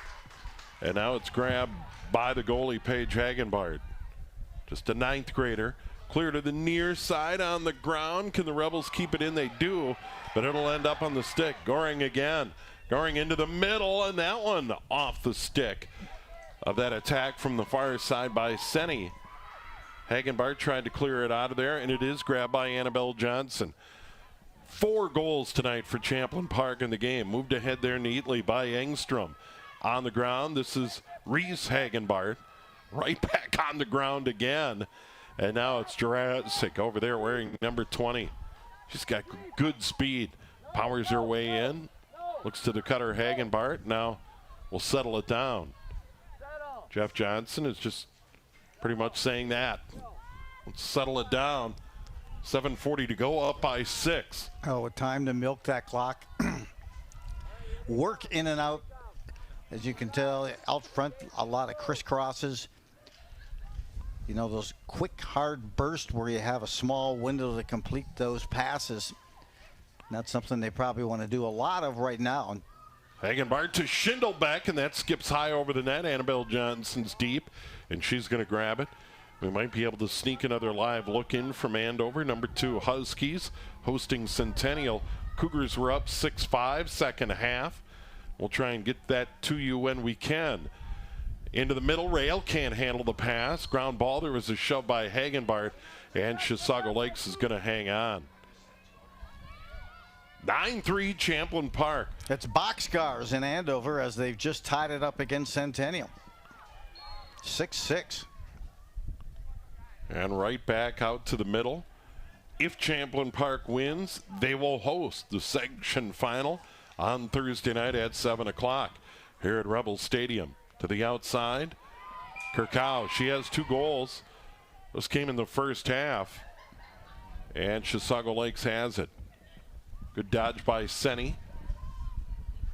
And now it's grabbed by the goalie, Paige Hagenbart. Just a 9th grader. Clear to the near side on the ground. Can the Rebels keep it in? They do, but it'll end up on the stick. Goring again. Goring into the middle, and that one off the stick of that attack from the far side by Senni. Hagenbart tried to clear it out of there, and it is grabbed by Annabelle Johnson. 4 goals tonight for Champlin Park in the game. Moved ahead there neatly by Engstrom. On the ground, this is Reese Hagenbart. Right back on the ground again. And now it's Jurassic over there wearing number 20. She's got good speed. Powers her way in. Looks to the cutter Hagenbart. Now we'll settle it down. Jeff Johnson is just pretty much saying that. Let's settle it down. 7:40 to go, up by 6. Oh, time to milk that clock. Work in and out. As you can tell, out front, a lot of crisscrosses. You know, those quick, hard bursts where you have a small window to complete those passes. Not something they probably want to do a lot of right now. Hagenbart to Schindelbeck, and that skips high over the net. Annabelle Johnson's deep, and she's going to grab it. We might be able to sneak another live look in from Andover. Number 2, Huskies hosting Centennial. Cougars were up 6-5, second half. We'll try and get that to you when we can. Into the middle, Rail can't handle the pass. Ground ball, there was a shove by Hagenbart, and Chisago Lakes is going to hang on. 9-3 Champlin Park. It's boxcars in Andover as they've just tied it up against Centennial. 6-6. And right back out to the middle. If Champlin Park wins, they will host the section final on Thursday night at 7 o'clock here at Rebel Stadium. To the outside, Kirkow, she has 2 goals. This came in the first half, and Chisago Lakes has it. Good dodge by Senni.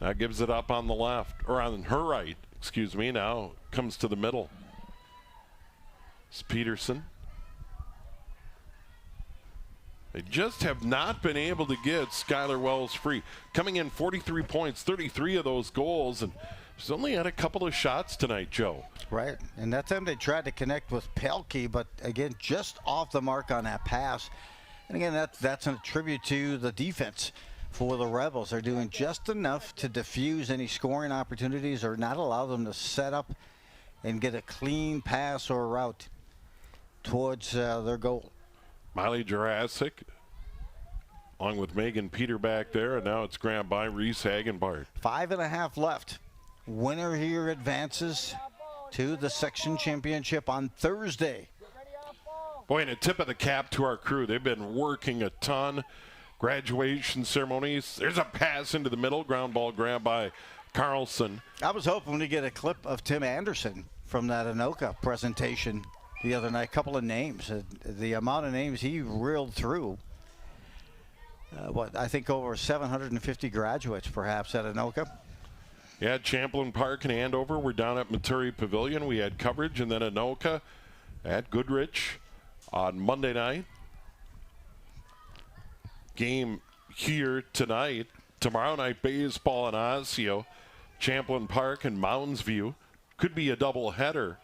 Now gives it up on the left, or on her right, excuse me. Now comes to the middle. It's Peterson. They just have not been able to get Skylar Wells free. Coming in 43 points, 33 of those goals, and she's only had a couple of shots tonight, Joe. Right, and that time they tried to connect with Pelkey, but again, just off the mark on that pass. And again, that's a tribute to the defense for the Rebels. They're doing just enough to diffuse any scoring opportunities or not allow them to set up and get a clean pass or route towards their goal. Miley Jurassic, along with Megan Peter back there, and now it's grabbed by Reese Hagenbart. 5.5 left. Winner here advances to the section championship on Thursday. Boy, and a tip of the cap to our crew. They've been working a ton. Graduation ceremonies. There's a pass into the middle. Ground ball grabbed by Carlson. I was hoping to get a clip of Tim Anderson from that Anoka presentation the other night. A couple of names. The amount of names he reeled through. I think over 750 graduates perhaps at Anoka. Yeah, Champlin Park and Andover. We're down at Maturi Pavilion. We had coverage, and then Anoka at Goodrich on Monday night. Game here tonight. Tomorrow night, baseball in Osseo. Champlin Park and Mounds View. Could be a double header.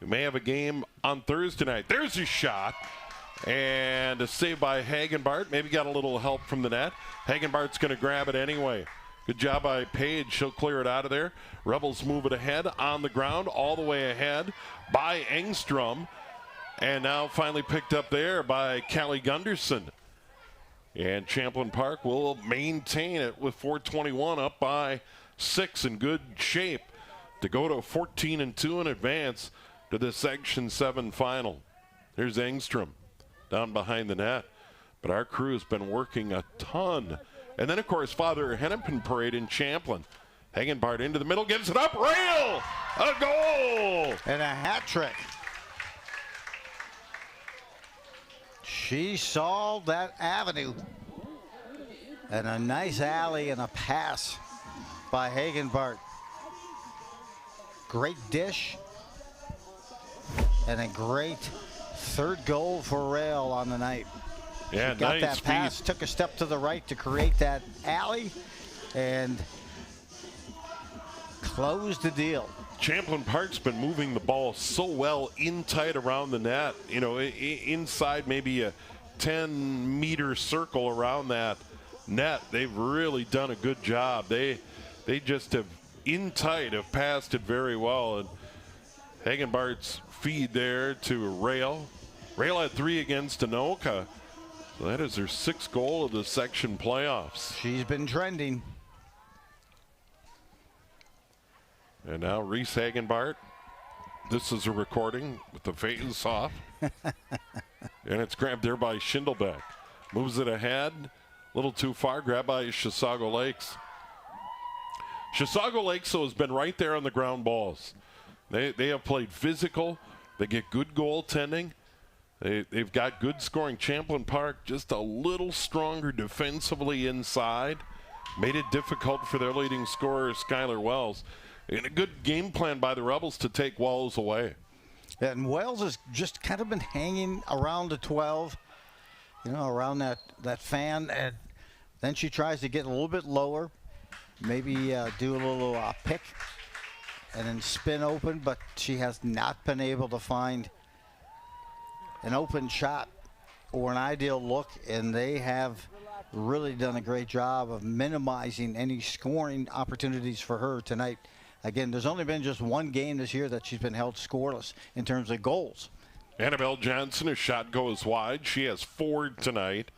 We may have a game on Thursday night. There's a shot. And a save by Hagenbart. Maybe got a little help from the net. Hagenbart's going to grab it anyway. Good job by Page. She'll clear it out of there. Rebels move it ahead on the ground, all the way ahead by Engstrom. And now finally picked up there by Callie Gunderson. And Champlin Park will maintain it with 4:21 up by 6 in good shape to go to 14-2 in advance to the Section 7 final. Here's Engstrom down behind the net. But our crew has been working a ton. And then, of course, Father Hennepin Parade in Champlin. Hagenbart into the middle, gives it up, rail! A goal! And a hat trick. She saw that avenue. And a nice alley and a pass by Hagenbart. Great dish. And a great third goal for Rail on the night. Yeah, she got nice that pass, speed. took a step to the right to create that alley, and closed the deal. Champlin Park's been moving the ball so well in tight around the net. You know, inside maybe a 10-meter circle around that net. They've really done a good job. They just have, in tight, have passed it very well. And Hagenbart's feed there to Rail. Rail had 3 against Anoka. So that is their 6th goal of the section playoffs. She's been trending. And now Reese Hagenbart. This is a recording with the face off. And it's grabbed there by Schindelbeck. Moves it ahead. A little too far. Grabbed by Chisago Lakes. Chisago Lakes has been right there on the ground balls. They have played physical. They get good goaltending. They've got good scoring. Champlin Park just a little stronger defensively inside. Made it difficult for their leading scorer, Skylar Wells. And a good game plan by the Rebels to take Wells away. Yeah, and Wells has just kind of been hanging around the 12, around that fan. And then she tries to get a little bit lower, maybe do a little pick and then spin open, but she has not been able to find an open shot or an ideal look, and they have really done a great job of minimizing any scoring opportunities for her tonight. Again, there's only been just one game this year that she's been held scoreless in terms of goals. Annabelle Johnson, a shot goes wide. She has 4 tonight.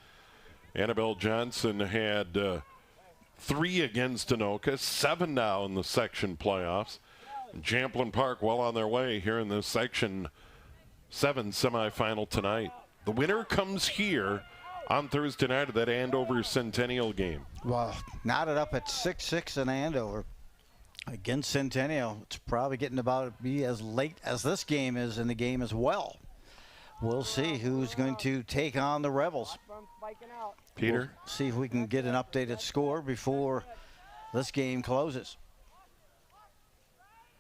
Annabelle Johnson had 3 against Anoka, 7 now in the section playoffs. Champlin Park well on their way here in the Section 7 semifinal tonight. The winner comes here on Thursday night of that Andover Centennial game. Well, knotted up at 6-6 in Andover against Centennial. It's probably getting about to be as late as this game is in the game as well. We'll see who's going to take on the Rebels. Peter? We'll see if we can get an updated score before this game closes.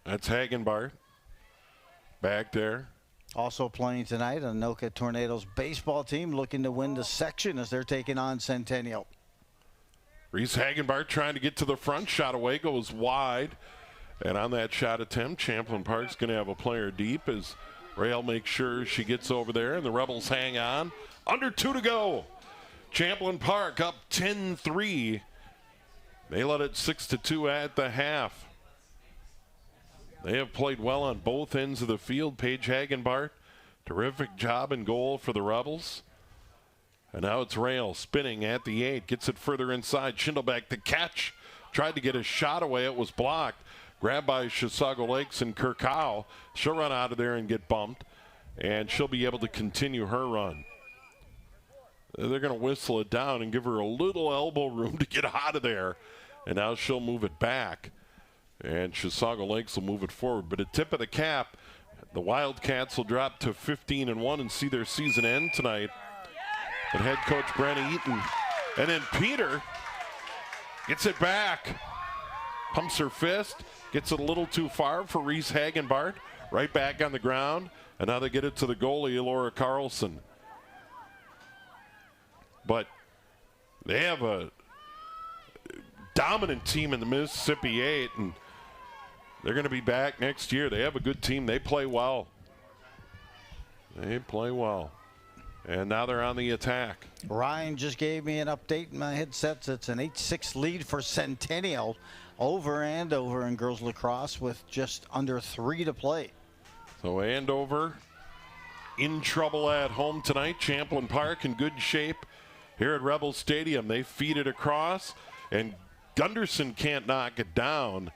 That's Hagenbart back there. Also playing tonight, Anoka Tornadoes baseball team looking to win the section as they're taking on Centennial. Reese Hagenbart trying to get to the front. Shot away, goes wide. And on that shot attempt, Champlin Park's going to have a player deep as Rail makes sure she gets over there. And the Rebels hang on. Under 2 to go. Champlin Park up 10-3. They led it 6-2 at the half. They have played well on both ends of the field. Paige Hagenbart, terrific job in goal for the Rebels. And now it's Rail spinning at the 8. Gets it further inside. Schindelbeck to catch. Tried to get a shot away. It was blocked. Grabbed by Chisago Lakes and Kirkhow. She'll run out of there and get bumped. And she'll be able to continue her run. They're going to whistle it down and give her a little elbow room to get out of there. And now she'll move it back. And Chisago Lakes will move it forward. But a tip of the cap, the Wildcats will drop to 15-1 and see their season end tonight. But head coach Brenna Eaton. And then Peter gets it back. Pumps her fist. Gets it a little too far for Reese Hagenbart. Right back on the ground. And now they get it to the goalie, Laura Carlson. But they have a dominant team in the Mississippi 8, and they're going to be back next year. They have a good team. They play well. They play well. And now they're on the attack. Ryan just gave me an update in my headsets. It's an 8-6 lead for Centennial over Andover in girls lacrosse with just under 3 to play. So Andover in trouble at home tonight. Champlin Park in good shape here at Rebel Stadium. They feed it across, and Gunderson can't knock it down.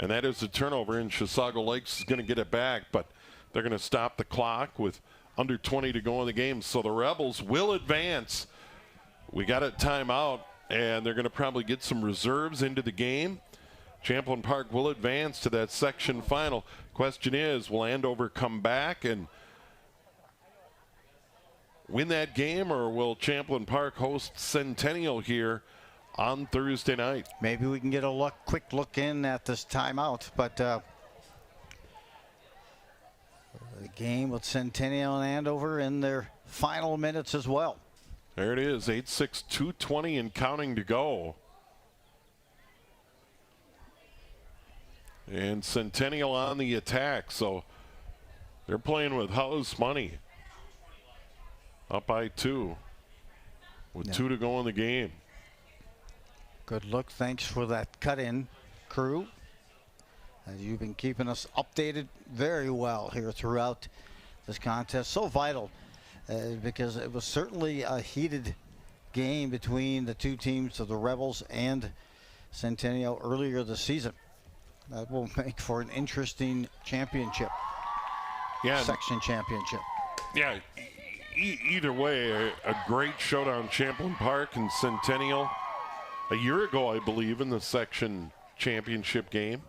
And that is a turnover, and Chisago Lakes is going to get it back, but they're going to stop the clock with under 20 to go in the game. So the Rebels will advance. We got a timeout, and they're going to probably get some reserves into the game. Champlin Park will advance to that section final. Question is, will Andover come back and win that game, or will Champlin Park host Centennial here on Thursday night? Maybe we can get a quick look in at this timeout, but the game with Centennial and Andover in their final minutes as well. There it is, 8-6, 2:20 and counting to go. And Centennial on the attack, so they're playing with house money. Up by 2 with 2 to go in the game. Good look. Thanks for that cut-in, crew. As you've been keeping us updated very well here throughout this contest. So vital because it was certainly a heated game between the two teams of the Rebels and Centennial earlier this season. That will make for an interesting championship. Yeah. Section championship. Yeah. Either way, a great showdown. Champlin Park and Centennial a year ago, I believe, in the section championship game.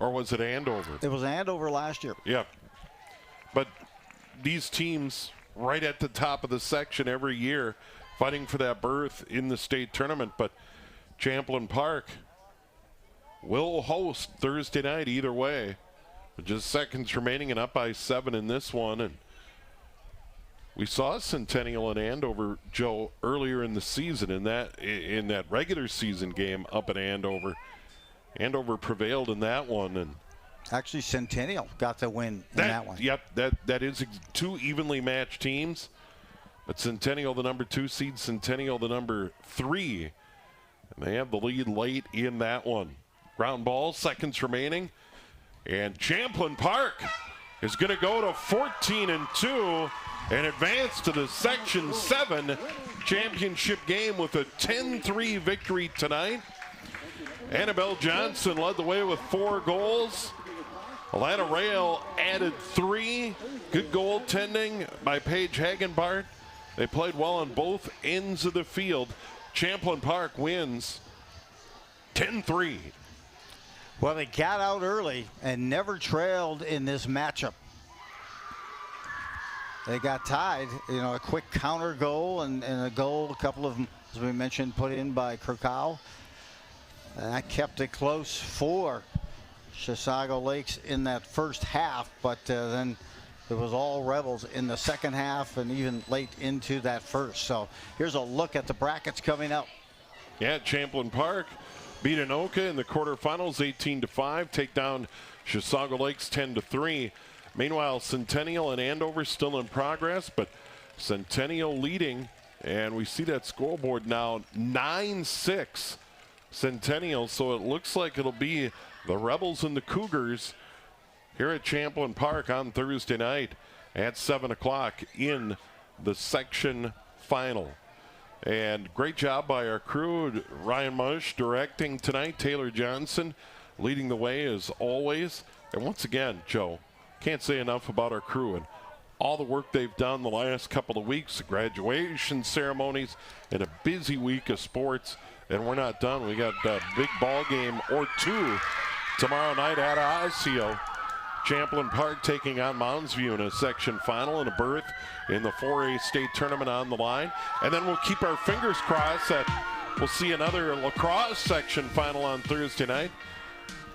Or was it Andover? It was Andover last year. Yeah. But these teams right at the top of the section every year fighting for that berth in the state tournament. But Champlin Park will host Thursday night either way. Just seconds remaining and up by 7 in this one. And we saw Centennial and Andover, Joe, earlier in the season in that regular season game up at Andover. Andover prevailed in that one, and actually Centennial got the win in that one. Yep, that is 2 evenly matched teams. But Centennial, the number 2 seed, Centennial, the number 3. And they have the lead late in that one. Ground ball, seconds remaining. And Champlin Park is going to go to 14-2 and advance to the Section 7 championship game with a 10-3 victory tonight. Annabelle Johnson led the way with 4 goals. Alana Rail added 3. Good goaltending by Paige Hagenbart. They played well on both ends of the field. Champlin Park wins 10-3. Well, they got out early and never trailed in this matchup. They got tied, a quick counter goal and a goal, a couple of them, as we mentioned, put in by Krakow. And that kept it close for Chisago Lakes in that first half, but then it was all Rebels in the second half and even late into that first. So here's a look at the brackets coming up. Yeah, Champlin Park beat Anoka in the quarterfinals 18-5, take down Chisago Lakes 10-3. Meanwhile, Centennial and Andover still in progress, but Centennial leading, and we see that scoreboard now 9-6 Centennial, so it looks like it'll be the Rebels and the Cougars here at Champlin Park on Thursday night at 7 o'clock in the section final. And great job by our crew. Ryan Mush directing tonight. Taylor Johnson leading the way as always. And once again, Joe, can't say enough about our crew and all the work they've done the last couple of weeks, the graduation ceremonies, and a busy week of sports. And we're not done. We got a big ball game or 2 tomorrow night at Osseo. Champlin Park taking on Mounds View in a section final and a berth in the 4A state tournament on the line. And then we'll keep our fingers crossed that we'll see another lacrosse section final on Thursday night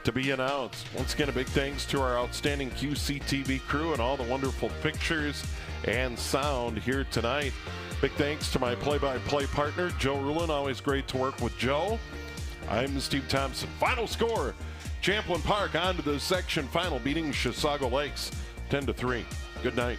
to be announced. Once again, a big thanks to our outstanding QCTV crew and all the wonderful pictures and sound here tonight. Big thanks to my play-by-play partner, Joe Rulin. Always great to work with Joe. I'm Steve Thompson. Final score, Champlin Park on to the section final, beating Chisago Lakes 10-3. Good night.